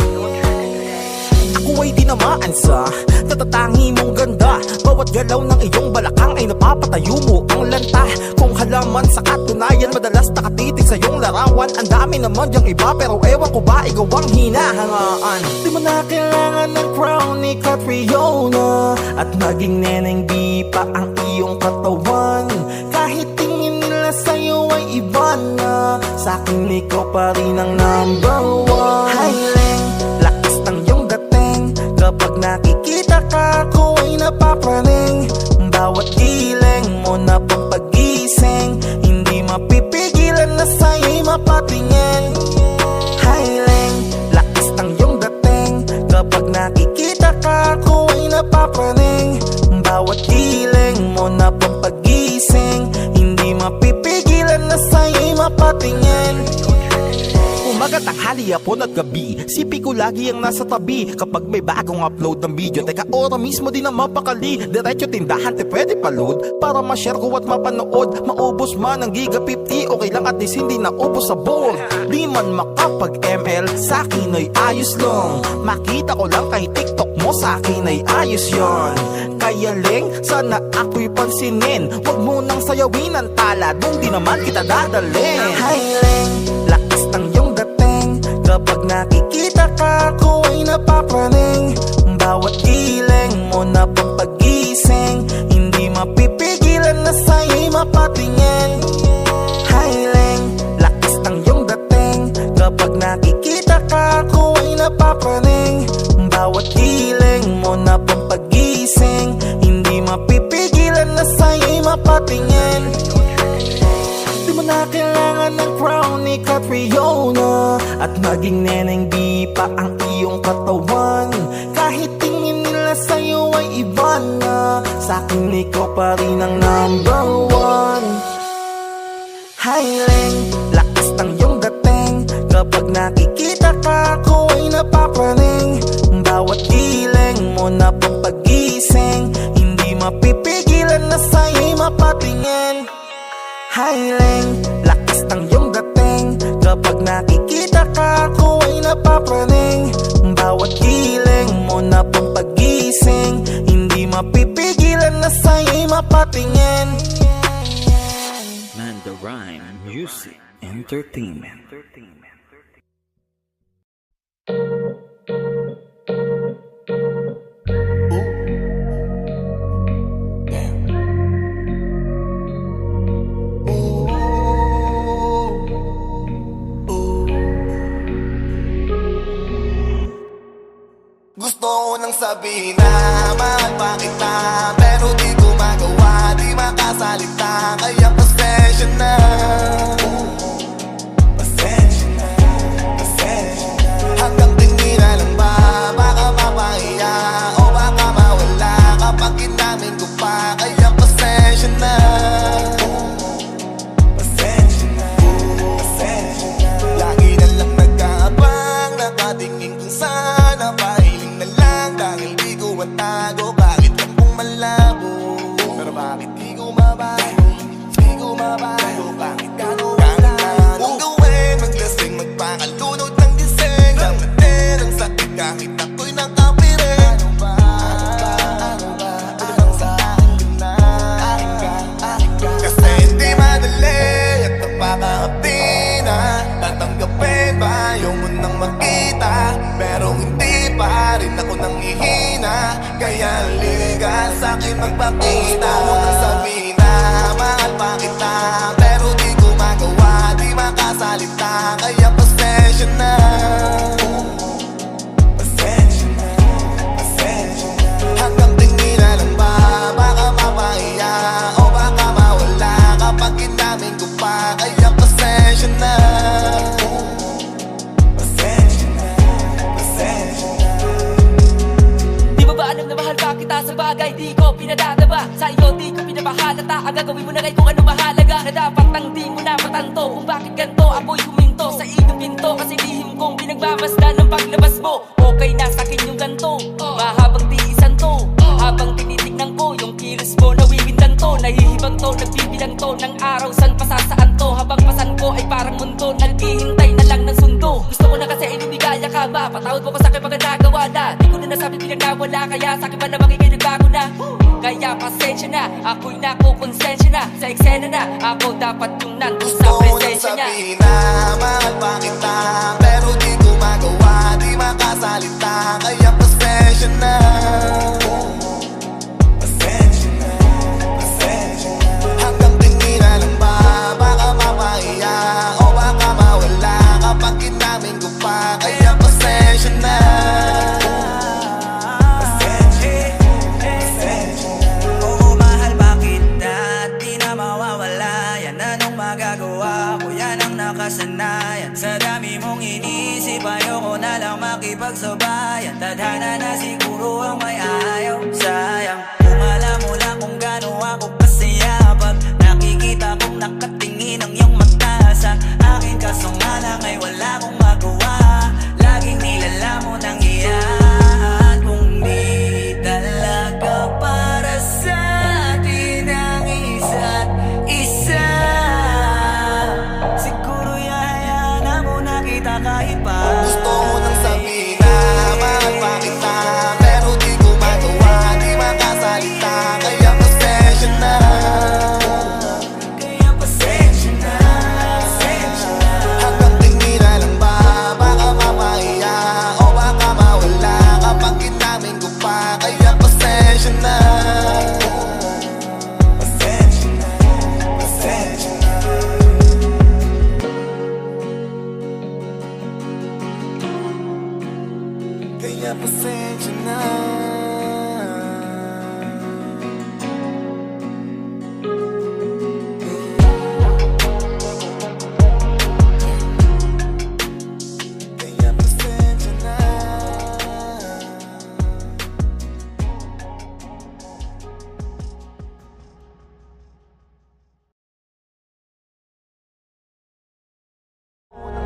Ako ay tinamaan sa tatatangi mong ganda. Bawat galaw ng iyong balakang ay napapatayo mo ang lanta. Kung halaman sa katunayan, madalas nakatitig sa iyong larawan. Ang dami naman diyang iba, pero ewan ko ba ikaw ang hinahangaan. Di mo na kailangan ng crown ni Catriona, at maging neneng di pa ang iyong katawan. Kahit tingin nila sa'yo ay iba na, sa'kin ikaw pa rin ang number one. Highling, lakas ng iyong dating, kapag nakikita ka ako ay napapraning. Bawat giling mo na pang pagising, hindi mapipigilan na sa'yo'y mapatingin. Highling, lakas ng iyong dating, kapag nakikita ka ako ay napapraning. Bawat giling mo na pang pagising, hindi mapipigilan na sa'yo'y mapatingin. Umaga, tanghali, hapon at gabi, sipi ko lagi ang nasa tabi. Kapag may bagong upload ng video, teka ora mismo din ang mapakali. Diretso tindahan, te pwede pa-load, para ma-share ko at mapanood. Maubos man ang giga 50, okay lang at least hindi naubos sa board. Di man makapag ML, sa'kin ay ayos lang. Makita ko lang kay TikTok mo, sa'kin ay ayos yon. Kaya Leng, sana ako'y pansinin. Huwag mo nang sayawin ang tala, dun di naman kita dadalhin. Hi Leng, lakas ng iyong dating, kapag nakikita ka ako ay napapraning. Bawat giling mo na pang pagising, hindi mapipigilan na sa'yo'y mapatingin. Hi Leng, Kapag nakikita ka, ako ay napapraning. Bawat hiling mo na pampagising, hindi mapipigilan na sa'yo'y mapatingin. Di mo na kailangan ng crown ni Catriona, at maging neneng di pa ang iyong katawan. Kahit tingin nila sa'yo ay iba na, sa'kin ikaw pa rin ang number one. Hiling, lakas ng iyong dating. Kapag nakikita ka, ako ay napapraning. Bawat giling mo na pampagising, hindi mapipigilan na sa'yo'y mapatingin. Hiling, lakas ng iyong dating. Kapag nakikita ka, ako ay napapraning. Bawat giling mo na pampagising, hindi mapipigilan na sa'yo'y mapatingin. Manda Rhyme Music Entertainment. Gusto ko nang sabihin na mahal pa kita, pero di ko magawa, di makasalita. Kaya pasensya na, pasensya na, pasensya na. Hanggang tingin na lang ba, baka mapahiya o baka mawala kapag inamin ko pa. Kaya pasensya na, pasensya na, pasensya na. Lagi na lang nag-aabang, nakatingin kung sana pahiling na lang. Dahil di ko matago, bakit lang kung malabo. Pero bakit di ko mabago, di ko mabago. Bakit gano'n kahit na anong gawin, maglasing, magpakalunod ng gising. Gamatin ang sakit kahit ako'y nakapirin. Ano ba, ano bang sa akin ka na? Kasi hindi madali at napakakapti na tatanggapin ba yung munang makita. Pero hindi pa rin ako nanghihina, kaya ligal sa'kin magpakita. Gusto ko nang sabihin na mahal pa kita, pero di ko magawa, di makasalita. Kaya pasensya na, pasensya na, pasensya na. Hanggang tingin na lang ba, baka mapahiya o baka mawala kapag inamin ko pa. Kaya pasensya na, pasensya na, pasensya na. Di ba ba alam na mahal pa kita sa bagay di ko pinadadaba? Sa iyo di ko pinapahalata, ang gagawin mo na kay kung ano mahalaga. Na dapat nang di mo na matanto kung bakit ganito ako'y huminto sa iyong pinto. Kasi lihim kong pinagmamasdan ng paglabas mo. Okay na sa'kin yung ganto, mahabang tiisan to. Habang tinitignan ko yung kilos mo, nawiwindan to. Nahihibang to, nagbibilang to ng araw, san pasasaan to. Habang pasan ko ay parang mundo, naghihintay na lang ng sundo. Gusto ko na kasi ay lumigaya ka ba, patawad mo ko sa'kin pag nagawa na. Di ko na nasabi pinagawala, kaya sa'kin ba naman ikay nagbago na. Kaya pasensya na, ako'y nakukonsensya na. Sa eksena na, ako dapat yung nandun sa presensya niya. Gusto ko nang sabihin na mahal pa kita, pero di ko magawa, di makasalita. Kaya pasensya na, pasensya na, pasensya na. Hanggang tingin na lang ba, baka mapahiya o baka mawala kapag inamin ko pa. Kaya pasensya na, oo, mahal pa kita, di na mawawala. Yan anong magagawa ko, yan ang nakasanayan. Sa dami mong inisip, ayoko na lang makipagsabayan. Tadhana na siguro ang may ayaw, sayang. Kung alam mo lang kung gaano ako kasaya pag nakikita kong nakatingin ang iyong mata sa akin. Kaso nga lang ay wala akong magawa, laging nilalamon ang iyan. Kung di talaga para sa atin ang isa't isa, siguro yayaan na muna kita kahit pa. gusto ko nang sabihin na mahal pa kita, pero di ko magawa, di makasalita. Kaya pasensya na, Kaya pasensya na, pasensya na. hanggang tingin na lang ba, baka mapahiya o baka mawala kapag inamin ko pa. Kaya pasensya na, pasensya na, pasensya na. Kaya pasensya na. Kaya pasensya na.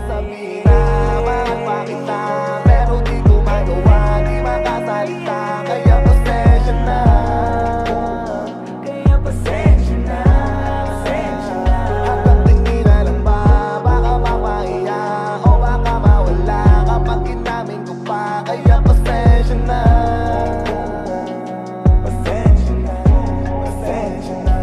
Sabihin na mahal pa kita, pero di ko magawa, di makasalita. Kaya pasensya na. Kaya pasensya na. Hanggang tingin na lang ba, baka mamaya o baka mawala kapag inamin ko pa. Kaya pasensya na. Pasensya na. Pasensya na.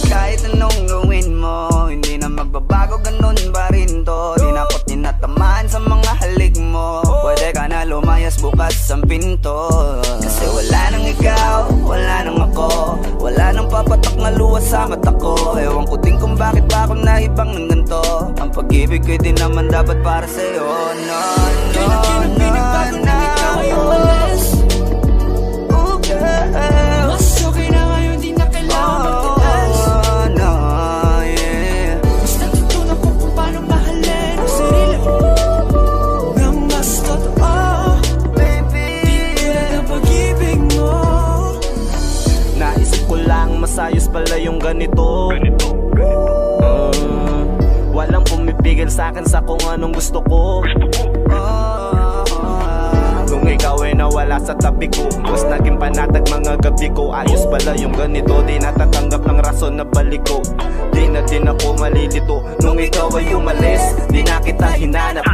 Kahit anong gawin mo, hindi na magbabago, ganun pa rin to. Di na ako tinatamaan sa mga halik mo. Pwede ka na lumayas, bukas ang pinto. Kasi wala nang ikaw, wala nang ako. Wala nang papatak na luwas sa mata ko. Ewan ko din kung bakit pa ako naibang ng ganito. Ang pag-ibig ko'y di naman dapat para sa'yo. No, no, no, no. Oh, girl. Mas okay na ngayon, di na kailangan magtiis. No, yeah. Mas natutunan ko kung paano mahalin ang sarili nang mas totoo. Baby, Di tulad ng pag-ibig mo. Naisip ko lang masayos pala yung ganito. Walang pumipigil sa'kin sa kung anong gusto ko. Kung ikaw ay nawala sa tabi ko, mas naging panatag mga gabi ko. Ayos pala yung ganito, di natatanggap ng rason na balik ko. Di na din ako malilito nung ikaw ay umalis. Di na kita hinanap,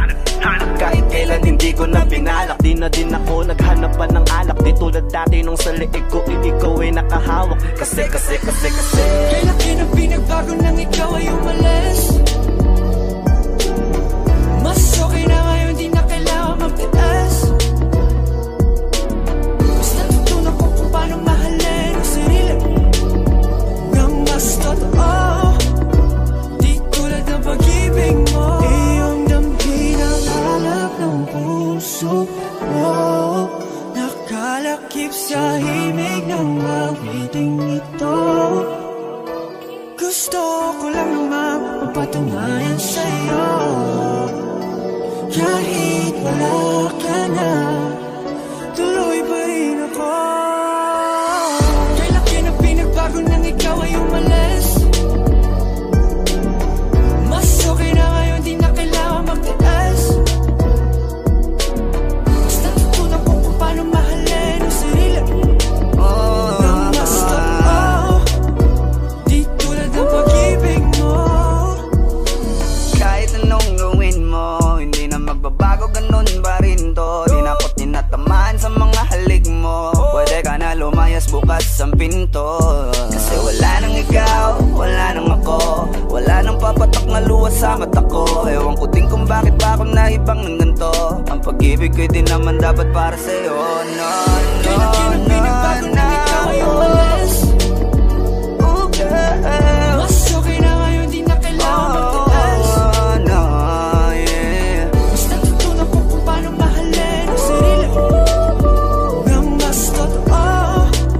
kahit kailan hindi ko na pinalak. Di na din ako naghanap pa ng alak. Di tulad dati nung sa liig ko, ikaw ay nakahawak. Kasi Kailan kinang pinagbago nang ikaw ay umalis. Mas okay na ngayon, di na kailangan magtiis. Mas natutunan ko kung paano mahalin ang sarili nang mas totoo. Di tulad ng pag-ibig mo. Iyong damhin ang hanap ng puso mo. Nakalakip sa himig ng awiting ito. Gusto ko lang naman mapatunayan sa'yo. Kahit wala ka na, tuloy pa rin ako. Kailan kinang pinagbago nang ikaw ay umalis. Mas okay na ngayon, di na kailangan magtiis. Mas natutunan ko kung paano mahalin ang sarili nang mas totoo. Di tulad ng pag-ibig mo. kahit anong gawin mo, hindi na magbabago, ganun pa rin to. Di na ako tinatamaan sa mga halik mo. Pwede ka na lumayas, bukas ang pinto. Kasi wala nang ikaw, wala nang ako. Wala nang papatak na luwas sa mata ko. Ewan ko din kung bakit pa ako naibang ng ganito. Ang pag-ibig ko'y di naman dapat para sa'yo. No, no, Kailan kinang pinagbago nang ikaw ay umalis. Oh, girl. Mas okay na ngayon, di na kailangan magtiis. No, yeah. Mas natutunan ko kung paano mahalin ang sarili nang mas totoo.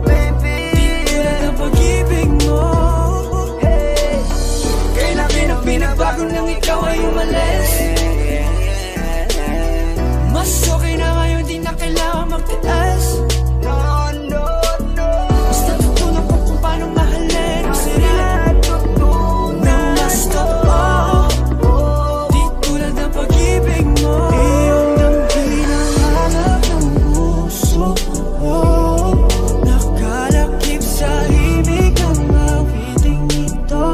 Baby, Di tulad ng pag-ibig mo. Kailan kinang pinagbago nang ikaw ay umalis. Mas okay na ngayon, di na kailangan magtiis. no, no, no. Mas natutunan ko kung paano mahalin ang sarili nang mas totoo. Di tulad ng pag-ibig mo. Iyong damhin ang hanap ng puso mo. Nakalakip sa himig ng awiting ito.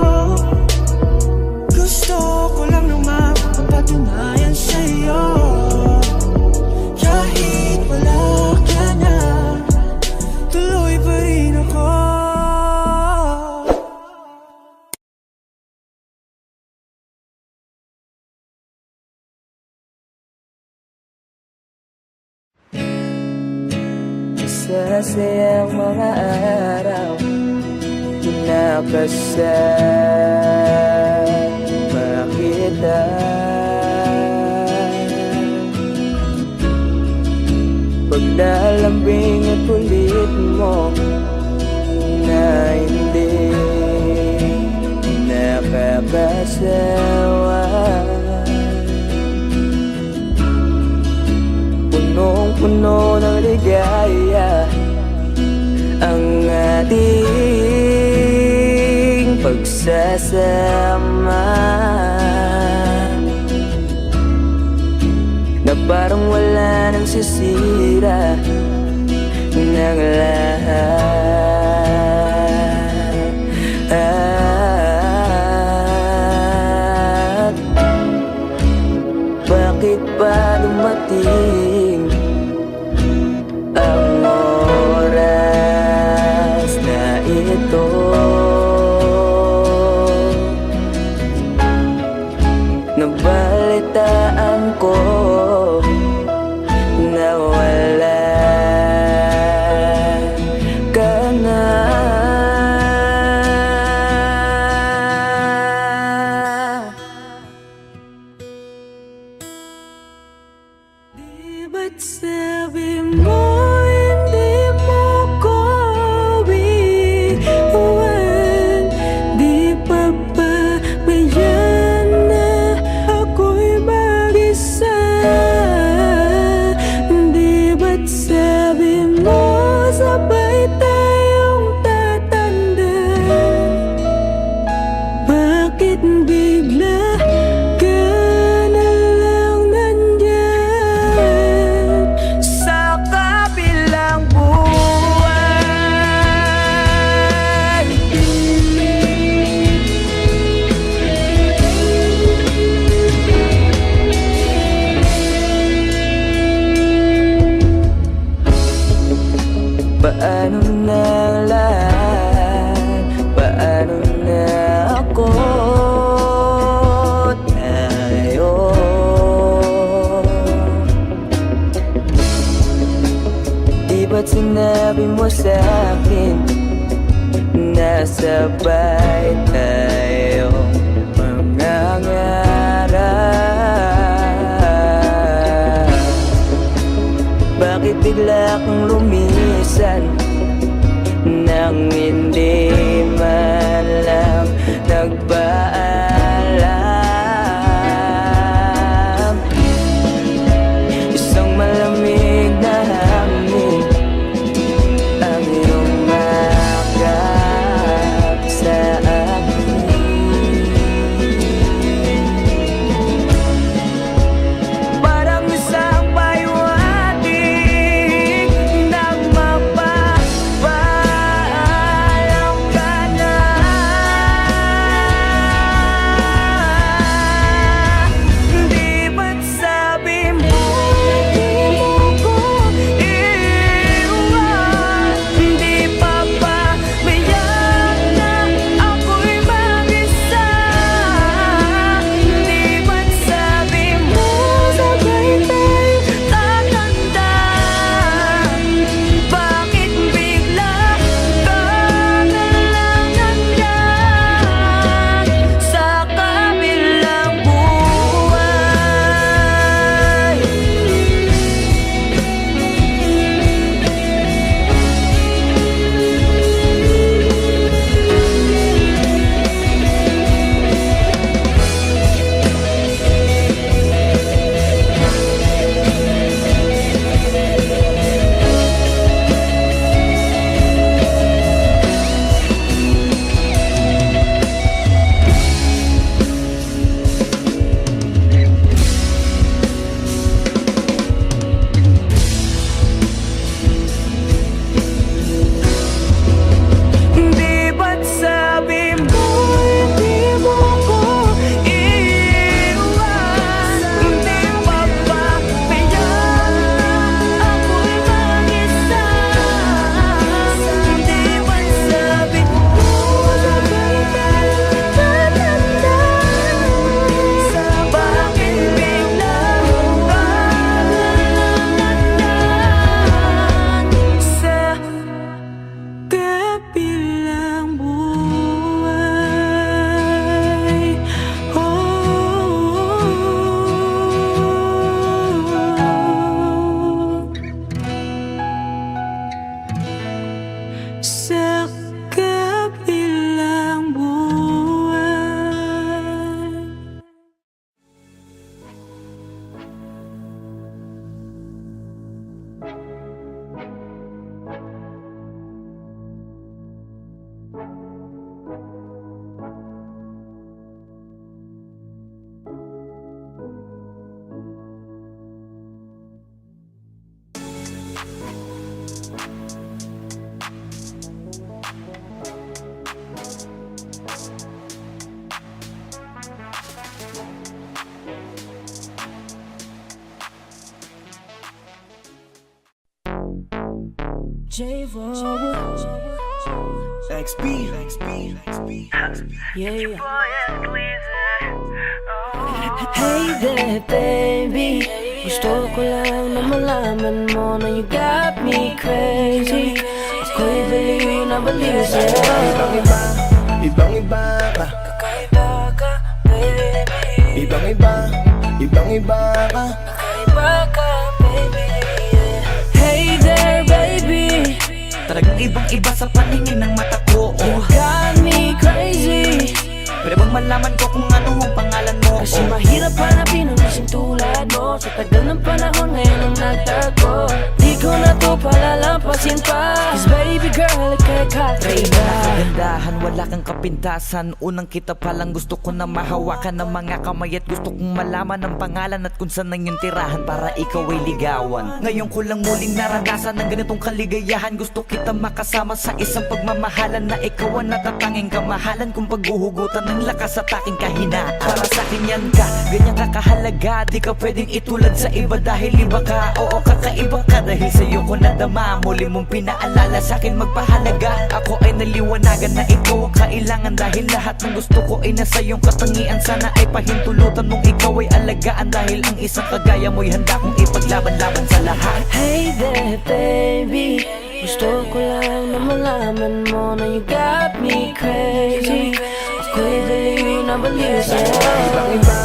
Gusto ko lang naman mapatunayan sa'yo. masayang mga araw na kasama kita. Paglalambing at kulit mo na hindi nakakasawa. Punong-puno ng ligaya ang ating pagsasama, na parang wala nang sisira ng lahat. Bakit ba dumating ang oras na ito? Nabalitaan ko na wala ka na. Di ba't sabi mo hindi mo ko iwan? Di pa ba mayan na ako'y mag-isa? Di ba't sabi mo sabay tayong tatanda? Bakit bigla ka na lang nandyan sa kabilang buwan? Paano na lahat? Paano na ako? Tayo di ba't sinabi mo sa'kin na sabay tayong mangangarap? Bakit bigla kang lumisan nang hindi man lang nagpaalam? Isang malamig na hangin ang iyong makap sa akin. XB. Yeah. Hey there, baby. Gusto ko lang na malaman mo na you got me crazy. Ako'y baliw na baliw sa'yo. Ibang-iba, ibang-iba ka. Kakaiba ka, baby. Ibang-iba, ibang-iba ka. Kakaiba ka, baby. Hey there, baby. Talagang ibang-iba sa paningin ng mata ko. You got me crazy. Pwede bang malaman ko kung ano ang pangalan mo? Kasi mahirap hanapin ang isang tulad mo. Sa tagal ng panahon ngayon ang nagtago. Di ko na to palalampasin pa. Cause baby girl, ika'y kakaiba. Kagandahan, wala kang kapintasan. Unang kita pa lang gusto ko na mahawakan ng mga kamay. At gusto kong malaman ang pangalan at kung saan ang iyong tirahan para ikaw ay ligawan. Ngayon ko lang muling naranasan ng ganitong kaligayahan. Gusto kita makasama sa isang pagmamahalan na ikaw ang natatanging kamahalan kung paghuhugutan ng lakas at aking kahinaan. Para sa akin yan ka, ganyan ka kahalaga. Di ka pwedeng itulad sa iba dahil iba ka. Oo, kakaiba ka dahil sa'yo ko nadama. Muli mong pinaalala sa akin magpahalaga. Ako ay naliwanagan na ikaw ang kailangan. Dahil lahat ng gusto ko ay nasa iyong katangian. Sana ay pahintulutan mong ikaw ay alagaan. Dahil ang isang kagaya mo'y handa kong ipaglaban-laban sa lahat. Hey there, baby. Gusto ko lang na malaman mo na you got me crazy. Ako'y baliw na baliw sa'yo. Ibang-iba,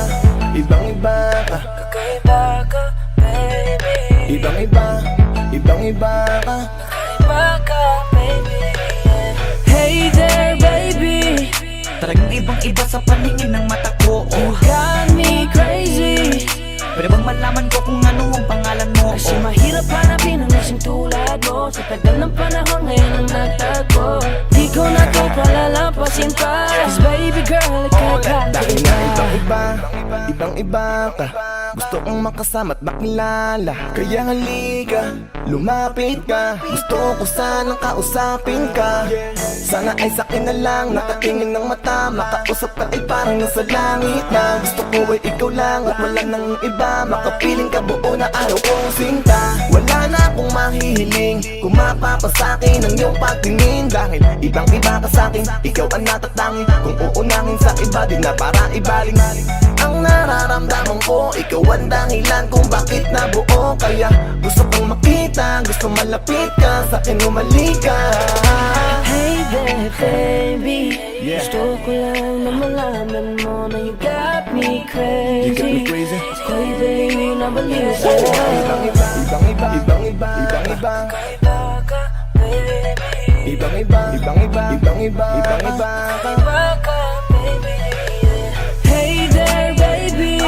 ibang-iba ka. Kakaiba ka, baby. Ibang-iba, ibang-iba ka. Kakaiba ka, baby. Hey there, baby. Talagang ibang-iba sa paningin ng mata ko. You got me crazy. Pwede bang malaman ko kung ano ang pangalan mo? Kasi mahirap hanapin ang isang tulad mo. Sa tagal ng panahon ngayon ang nagtago. Di ko na to palalampasin pa. Cause baby girl, ika'y Dahil kakaiba. nga ibang-iba, ibang-iba ka. Gusto kong makasama at makilala. Kaya halika, lumapit ka. Gusto ko sanang kausapin ka. Sana ay sakin na lang, nakatingin ng mata. Makausap ka ay parang nasa langit na. Gusto ko ay ikaw lang at wala nang iba. Makapiling ka buo na araw kong sinta. Wala na akong mahihiling kung mapapasakin ang iyong pagtingin. Dahil ibang-iba ka sa'kin, ikaw ang natatangin. Kung uunangin sa iba, di na para ibaling. Ang nararamdaman ko, ikaw ang dahilan kung bakit nabuo. Kaya gusto kong makita, gusto malapit ka, sa'kin umalik ka. Hey there, baby. Gusto ko lang na malaman mo na you got me crazy. You got me crazy. Ako'y baliw na baliw sa'yo. Ibang-iba, ibang-iba, ibang-iba, ibang-iba. Kakaiba ka, baby. Ibang-iba, ibang-iba, ibang-iba, ibang-iba ka. Kakaiba ka, baby. Hey there, baby.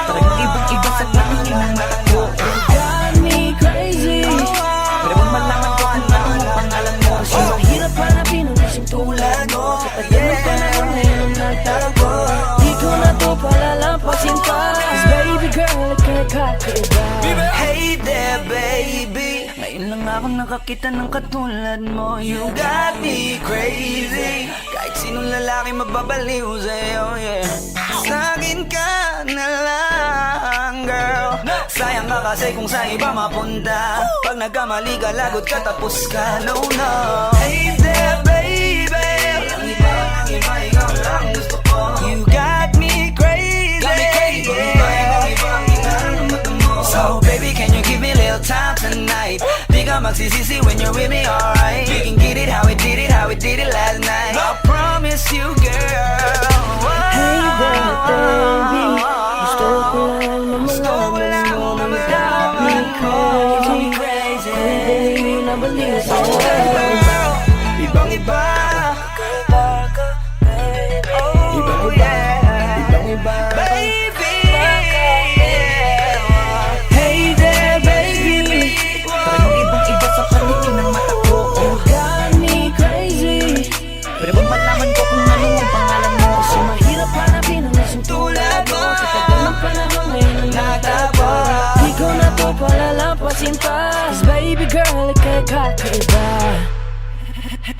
Talagang ibang-iba sa paningin ng mata ko. You got me crazy. Pwede bang malaman ko kung ano ang pangalan mo? Kasi mahirap hanapin ang isang tulad mo. Sa tagal ng panahon ngayon ang nagtago. Di ko na to palalampasin pa. Cause baby girl, ika'y kakaiba. Hey there, baby. Ngayon lang ako nakakita ng katulad mo. You got me crazy. Kahit sinong lalaki magbabaliw sa'yo, yeah. Sa'kin ka na lang, girl. Sayang ka kasi kung saan iba mapunta. Pag nagkamali ka, lagot ka, tapos ka. No, no. Hey there, baby. Ang iba, ikaw lang gusto ko. You got me crazy. Got me crazy. So baby, can you give me a little time tonight? Di ka magsisisi when you're with me, alright? We can get it how we did it last night. I promise you, girl. Hey there, baby. Gusto ko lang na malaman mo na you got me crazy. Ako'y baliw na baliw sa'yo. Ibang-iba, Kakaiba ka, baby. ibang-iba, ibang-iba ka. Baby, hey there, baby. Talagang ibang-iba sa paningin ng mata ko. You got me crazy. Pwede bang malaman ko kung ano ang pangalan mo? Kasi mahirap hanapin ang isang tulad mo. Sa tagal ng panahon ngayon ang nagtago. Di ko na to palalampasin pa. Cause baby girl, ika'y kakaiba.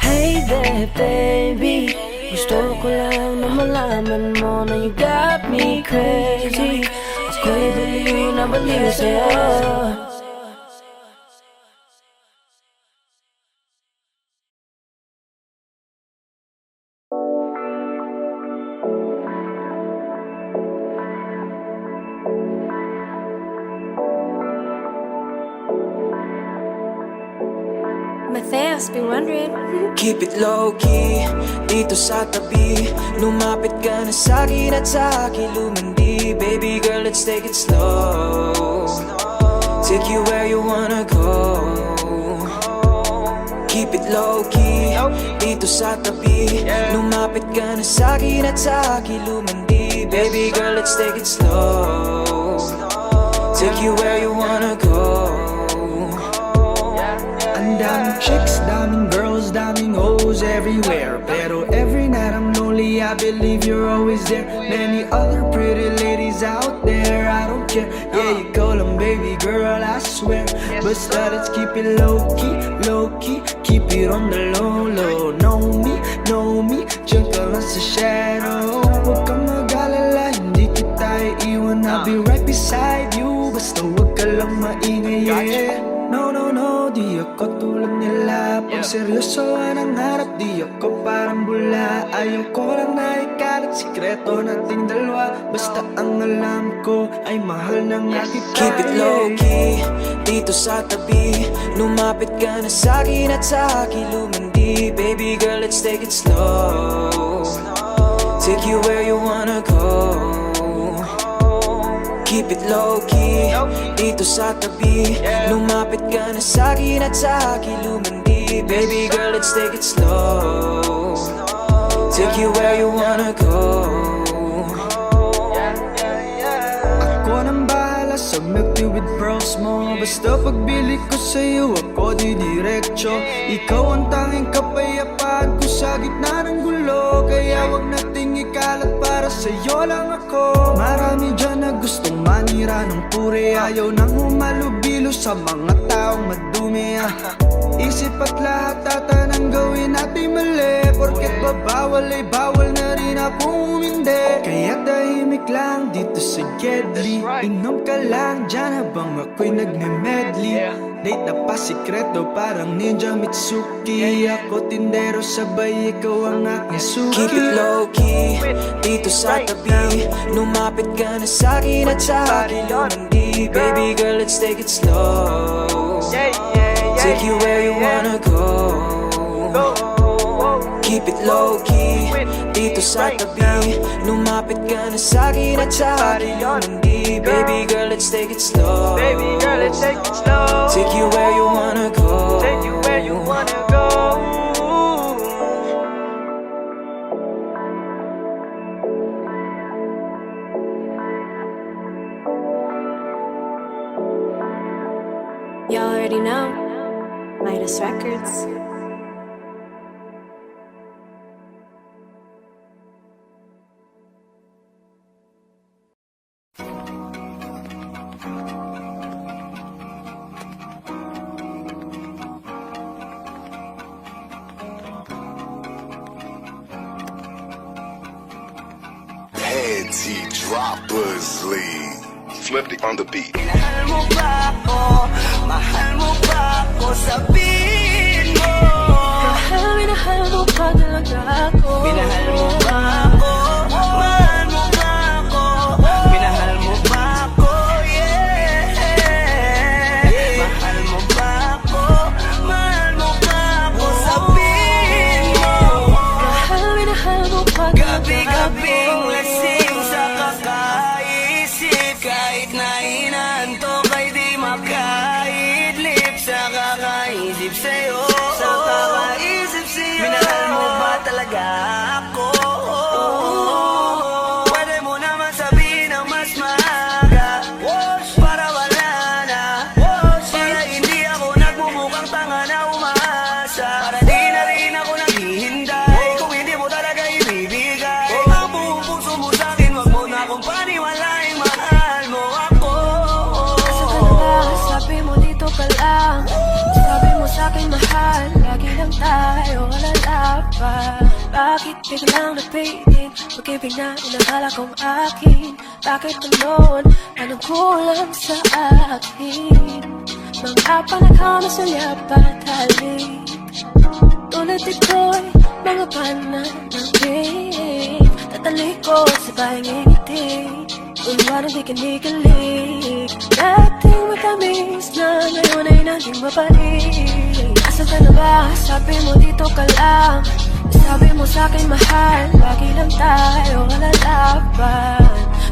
Hey there, baby. Gusto ko lang na malaman mo na you got me crazy. Ako'y baliw na baliw sa'yo. fast, be wondering. Keep it low-key, dito sa tabi. Lumapit ka na sa'kin at sa akin lumandi. Baby girl, let's take it slow. Take you where you wanna go. Keep it low-key, dito sa tabi. Lumapit ka na sa'kin at sa akin lumandi. Baby girl, let's take it slow. Take you where you wanna go. Ang daming chicks, daming girls, daming hoes everywhere. Pero every night I'm lonely, I believe you're always there. Many other pretty ladies out there, I don't care. Yeah, you call them baby girl, I swear. Basta let's keep it low-key, low-key. Keep it on the low-low. Know me, dyan ka lang sa shadow. Huwag kang mag-alala, hindi kita iiwan. I'll be right beside you, basta huwag ka lang maingay, yeah. No, di ako tulad nila. Pag seryoso ang harap, di ako parang bula. Ayaw ko lang na ikalat sikreto nating dalawa. Basta ang alam ko ay mahal na nga kita. Keep it low-key, dito sa tabi. Lumapit ka na sa'kin at sa akin lumandi. Baby girl, let's take it slow. Take you where you wanna go. Keep it low-key, dito sa tabi. Lumapit ka na sa'kin at sa akin lumandi. Baby girl, let's take it slow. Take you where you wanna go. Ako nang bahala sa milk tea with pearls mo. Basta pagbili ko sa'yo, ako didiretso. Ikaw ang tanging kapayapaan ko sa gitna ng gulo. Kaya wag nating ikalat, para sa'yo lang ako. Marami dyan na gustong manira ng puri. Ayaw nang humalubilo sa mga taong madumi. Isip at lahat ata nang gawin natin mali. Porket babawal ay bawal na rin akong umindi. Kaya tahimik lang dito sa Gedli. Inom ka lang dyan habang ako'y nagme-medley. Date na pa sikreto parang Ninja Mitsuki. Ako tindero, sabay ikaw ang aking suki. Keep it low-key, dito sa tabi. Lumapit ka na sa'kin at sa akin lumandi. Baby girl, let's take it slow. Take you where you wanna go. Keep it low-key, dito sa tabi. Lumapit ka na sa'kin at sa akin lumandi. Baby girl, let's take it slow. Take you where you wanna go. Y'all already know. Midas Records. Panty Droppers League. Flipped on the beat. Minahal mo ba ako? Mahal mo ba ako? Sabihin mo. Minahal mo ba talaga ako? Minahal mo ba ako? Mahal mo ba ako? Minahal mo ba ako? Yeah. Mahal mo ba ako? Mahal mo ba ako? Sabihin mo. Minahal mo ba talaga ako? Gabi-gabing lasing sa kakaisip. Kahit na inaantok ay di makaidlip. Sa kakaisip sa'yo, sa kakaisip sa'yo. Minahal mo ba talaga ako? Pwede mo naman sabihin ng mas maaga, para wala na, para hindi ako nagmumukhang tanga na umaasa. Para di na rin ako naghihintay kung hindi mo talaga ibibigay ang buong puso mo sa'kin. Wag mo na akong paniwalaing mahal mo ako. Asa ka na ba? Sabi mo dito ka lang. Sabi mo sa'kin mahal, lagi lang tayo lalaban. Bakit biglang napitin? Pag-ibig na inakala kong akin. Bakit naman? Anong kulang sa akin? Mga panakama sa liyapat halik. Tulad ito'y mga pananapin. Tatalik ko sa bahing ngiti. Unwa na di kinikilig. Dating matamis na ngayon ay naging mabalik. Asan ka na ba? Sabi mo dito ka lang. Sabi mo sa'kin mahal, lagi lang tayo lalaban.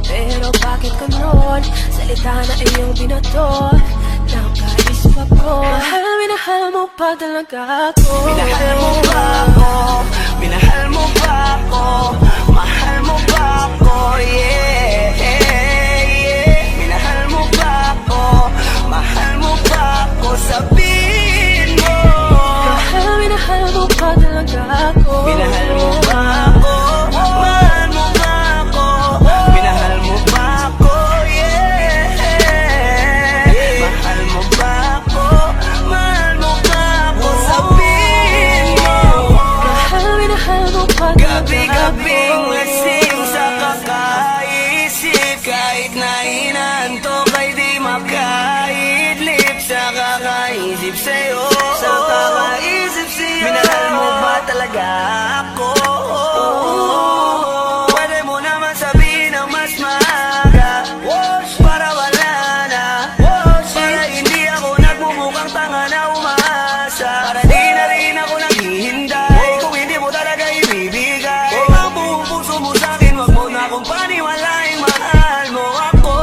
Pero bakit ka nun? Salita na iyong binato. Nakaisip ako. Mahal, minahal mo pa talaga ako. Minahal mo ba ako? Minahal mo ba ako? Mahal mo ba ako? Yeah, yeah. Minahal mo ba ako? Mahal mo ba ako? Sabihin mo. Mahal, minahal mo pa talaga ako. Minahal mo ba ako? Mahal mo ba ako? Minahal mo ba ako? Yeah. Mahal mo ba ako? Mahal mo ba ako? Sabihin mo. Mahal, minahal mo pa talaga ako. Gabi-gabing lasing sa kakaisip. Kahit na inaantok ay di makaidlip. Sa kakaisip sa'yo, sa kakaisip sa'yo. Minahal mo ba talaga ako? Pwede mo naman sabihin ng mas maaga, para wala na, para hindi ako nagmumukhang tanga na umaasa. Para di na rin ako naghihintay kung hindi mo talaga ibibigay. Kung ang buong puso mo sa'kin, wag mo na akong paniwalaing mahal mo ako.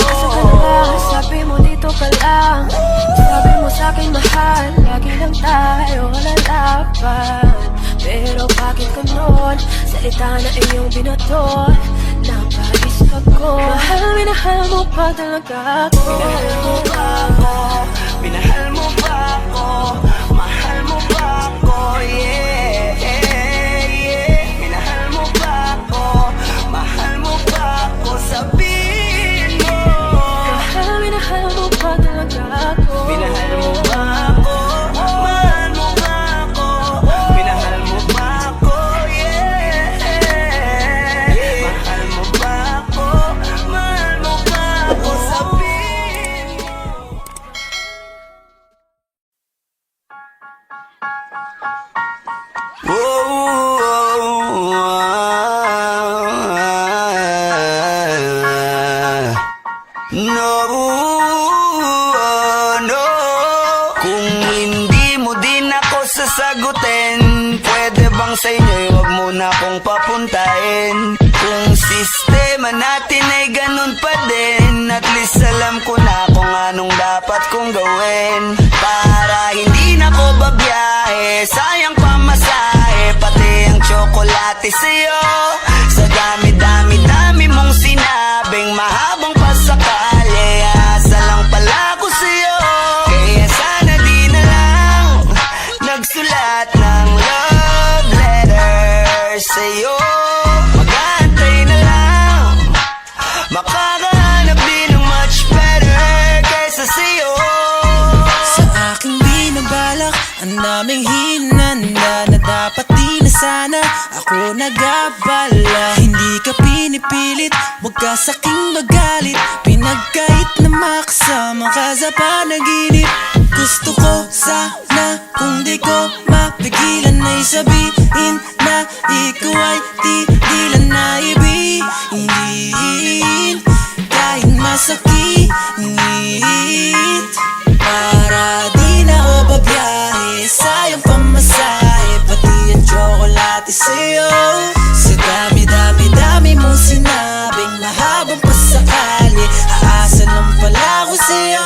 Asan ka na ba? Sabi mo dito ka lang. Sabi mo sa'kin mahal, lagi lang tayo lalaban. Pero bakit ka nun? Salita na iyong binato. Napaisip ako. Mahal, minahal mo pa talaga ako. Minahal mo ba ako? Minahal mo ba ako? Mahal mo ba ako? Yeah, yeah. Minahal mo ba ako? Mahal mo ba ako? Sabihin mo. Mahal, minahal mo pa talaga ako. Minahal mo ba ako? Mahal mo ba ako? Minahal mo ba ako? Yeah. Mahal mo ba ako? Mahal mo ba ako? Sabihin mo. No. Kung hindi mo din ako sasagutin, pwede bang sa inyo'y wag mo na akong papuntahin? Kung sistema natin ay ganun pa din, at least alam ko na kung anong dapat kong gawin. Para hindi na ko babiyahe, sayang pamasahe, pati ang tsokolate sa'yo. Sa dami-dami-dami mong sinabing mahabang pasakali, asa lang pala ako sa'yo. Kaya sana di na lang nagsulat ng love letter sa'yo. Mag-aantay na lang, makakahanap din ng much better kaysa sa'yo. Sa aking binabalak, ang daming hinanda na dapat di na sana ako nag-abala. Hindi ka pinipilit, wag ka sa'king magalit. Pinagkait na makasama ka sa panaginip. Gusto ko sana kung di ko mapigilan ay sabihin na ikaw ay tigilan na ibigin. Kahit masakit, para di na ako babiyahe, sayang pamasahe, pati ang tsokolate sa'yo. Sa dami-dami-dami mong sinabing mahabang pasakali, aasa lang pala ako sa'yo.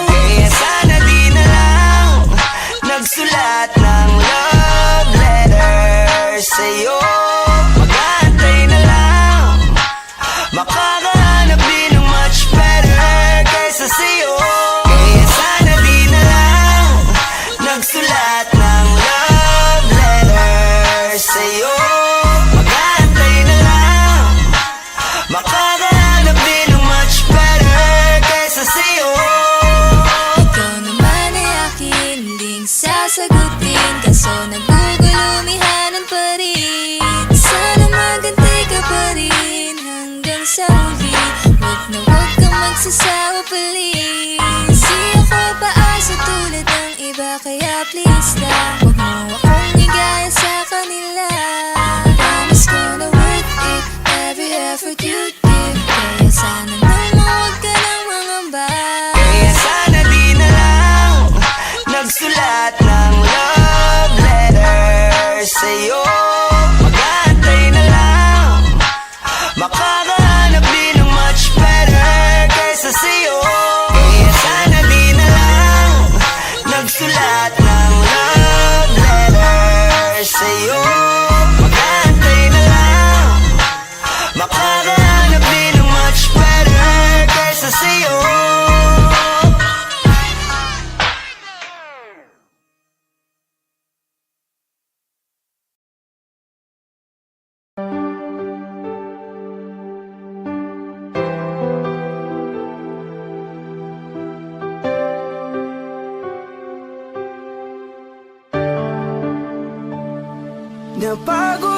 Kaya sana di na lang nagsulat ng love letter sa'yo. Mag-aantay na lang, makakahanap din ng much better kaysa sa'yo. Kaya sana di na lang nagsulat ng love letter sa'yo. Mag-aantay na lang, makakahanap din ng much better kaysa sa'yo. Ikaw naman ay akin ding sasagutin, kaso nagugulumihanan pa rin. Sana magantay ka pa rin hanggang sa huli. Wag na wag kang magsasawa please. Di ako paasa tulad ng iba, kaya please lang wag mo akong igaya sa kanila. Promise ko na worth it, every effort you give. Kaya sana naman wag ka nang mangamba. Kaya sana di na lang nagsulat ng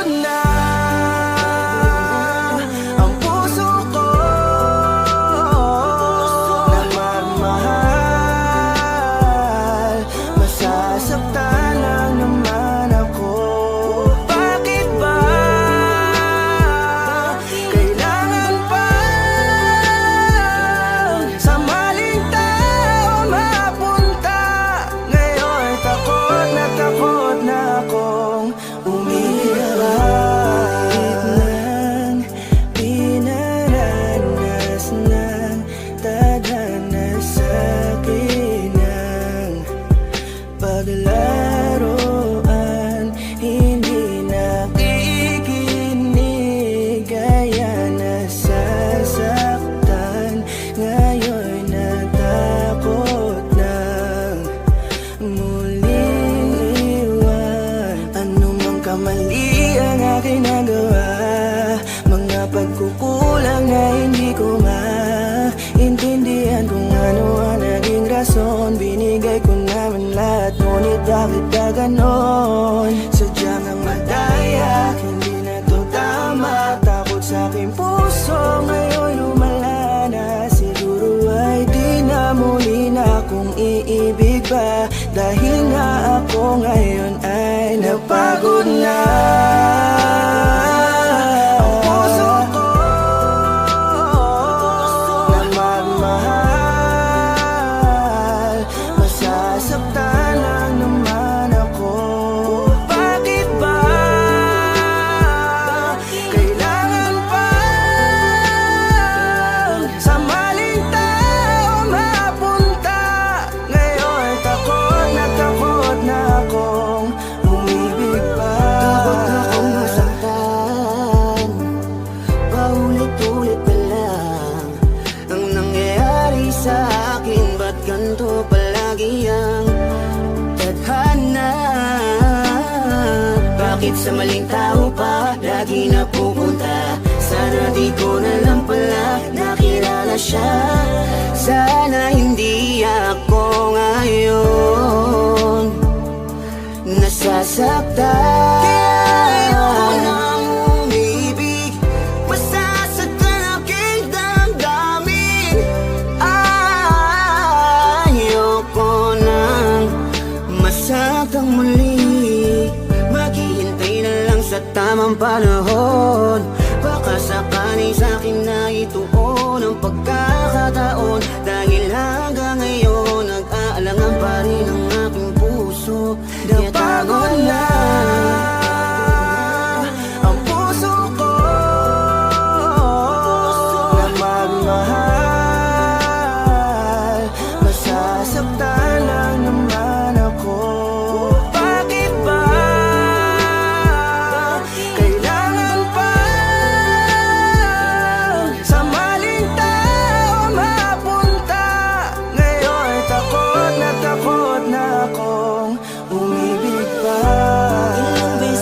Napagod na ang puso ko na magmahal. Masasaktan lang naman ako. Bakit ba kailangan pa sa maling tao mapunta? Ngayon takot na akong umiyak ng pinaranas ng tadhana sa akin ng paglaruan. Hindi nakikinig kaya nasasaktan. Ngayon natakot ng muling iwan. Ano mang kamali ang aking nagawa, mga pagkukulang na hindi ko maintindihan kung ano ang naging rason. Binigay ko naman lahat, ngunit bakit ka ganon? Sadyang ang madaya, hindi na to tama. Takot sa aking puso, ngayon lumala na. Siguro ay di na muli na akong iibig pa, dahil nga ako ngayon ay napagod na. Ang puso ko na magmahal. Masasaktan lang naman ako. Bakit ba kailangan pa sa maling tao mapunta? Ngayon takot na akong umibig pa. Takot na akong masaktan, paulit-ulit pa lang ang nangyayari sa akin. Ba't ganito palagi ang tadhana? Bakit sa maling tao pa lagi napupunta? Sana di ko na lang pala nakilala siya. Sana hindi ako ngayon nasasaktan. Kaya ayoko nang umibig, masasaktan aking damdamin. Ayoko nang masaktan muli. Maghihintay na lang sa tamang panahon. Baka sakali sa'kin na ituon ang pagkakataon. Dahil hanggang ngayon nag-aalangan pa rin ang aking puso. Napagod na ang puso ko na magmahal. Masasaktan lang naman ako. Bakit ba kailangan pa sa maling tao mapunta? Ngayon takot na akong umibig pa. Ilang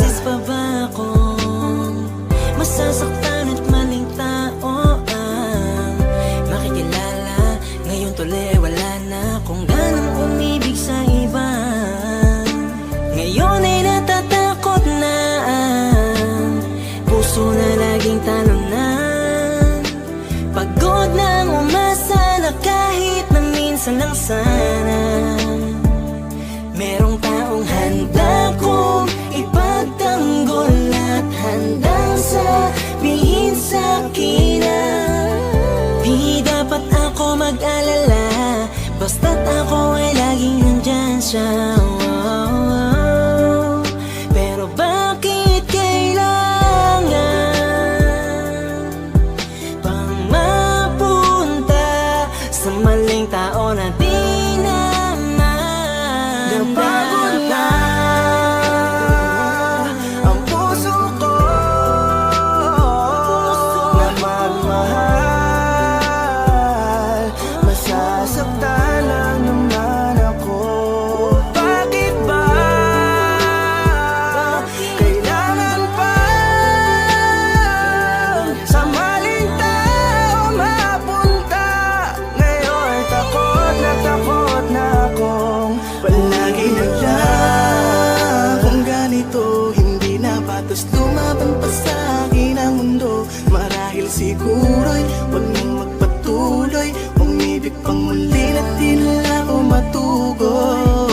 Palitan pa sa akin ang mundo. Marahil siguro'y huwag nang magpatuloy. Umibig pang muli na di na ako matugon.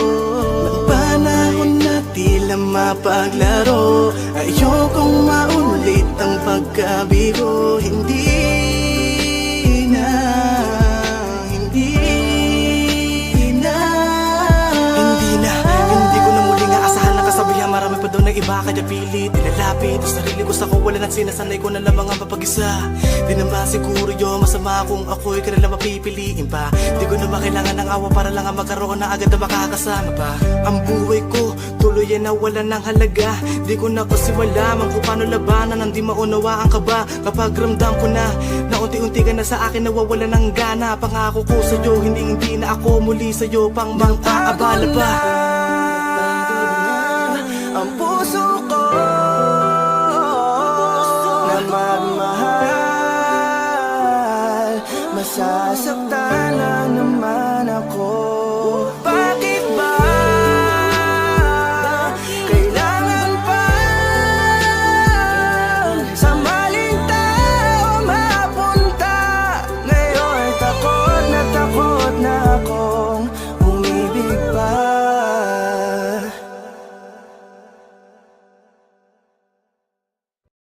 Ng panahon na tila mapaglaro, ayokong maulit ang pagkabigo. Hindi na Hindi ko na muli nga asahan na kasabihan. Marami pa doon ng iba kaya pilit nilalapit ang sarili ko sa kawalan at sinasanay ko na lamang ang mapag-isa. Di naman siguro yun masama kung ako'y kanila mapipiliin pa. Di ko na makailangan ng awa para lang ang magkaroon na agad na makakasama pa. Ang buhay ko tuloy ay nawalan ng halaga. Di ko na kasi malaman kung paano labanan ang di maunawaan ka ba. Kapag ramdam ko na unti-unti ka na sa akin nawawala ng gana. Pangako ko sa'yo hindi na ako muli sa'yo pang mang-aabala pa. Ang puso ko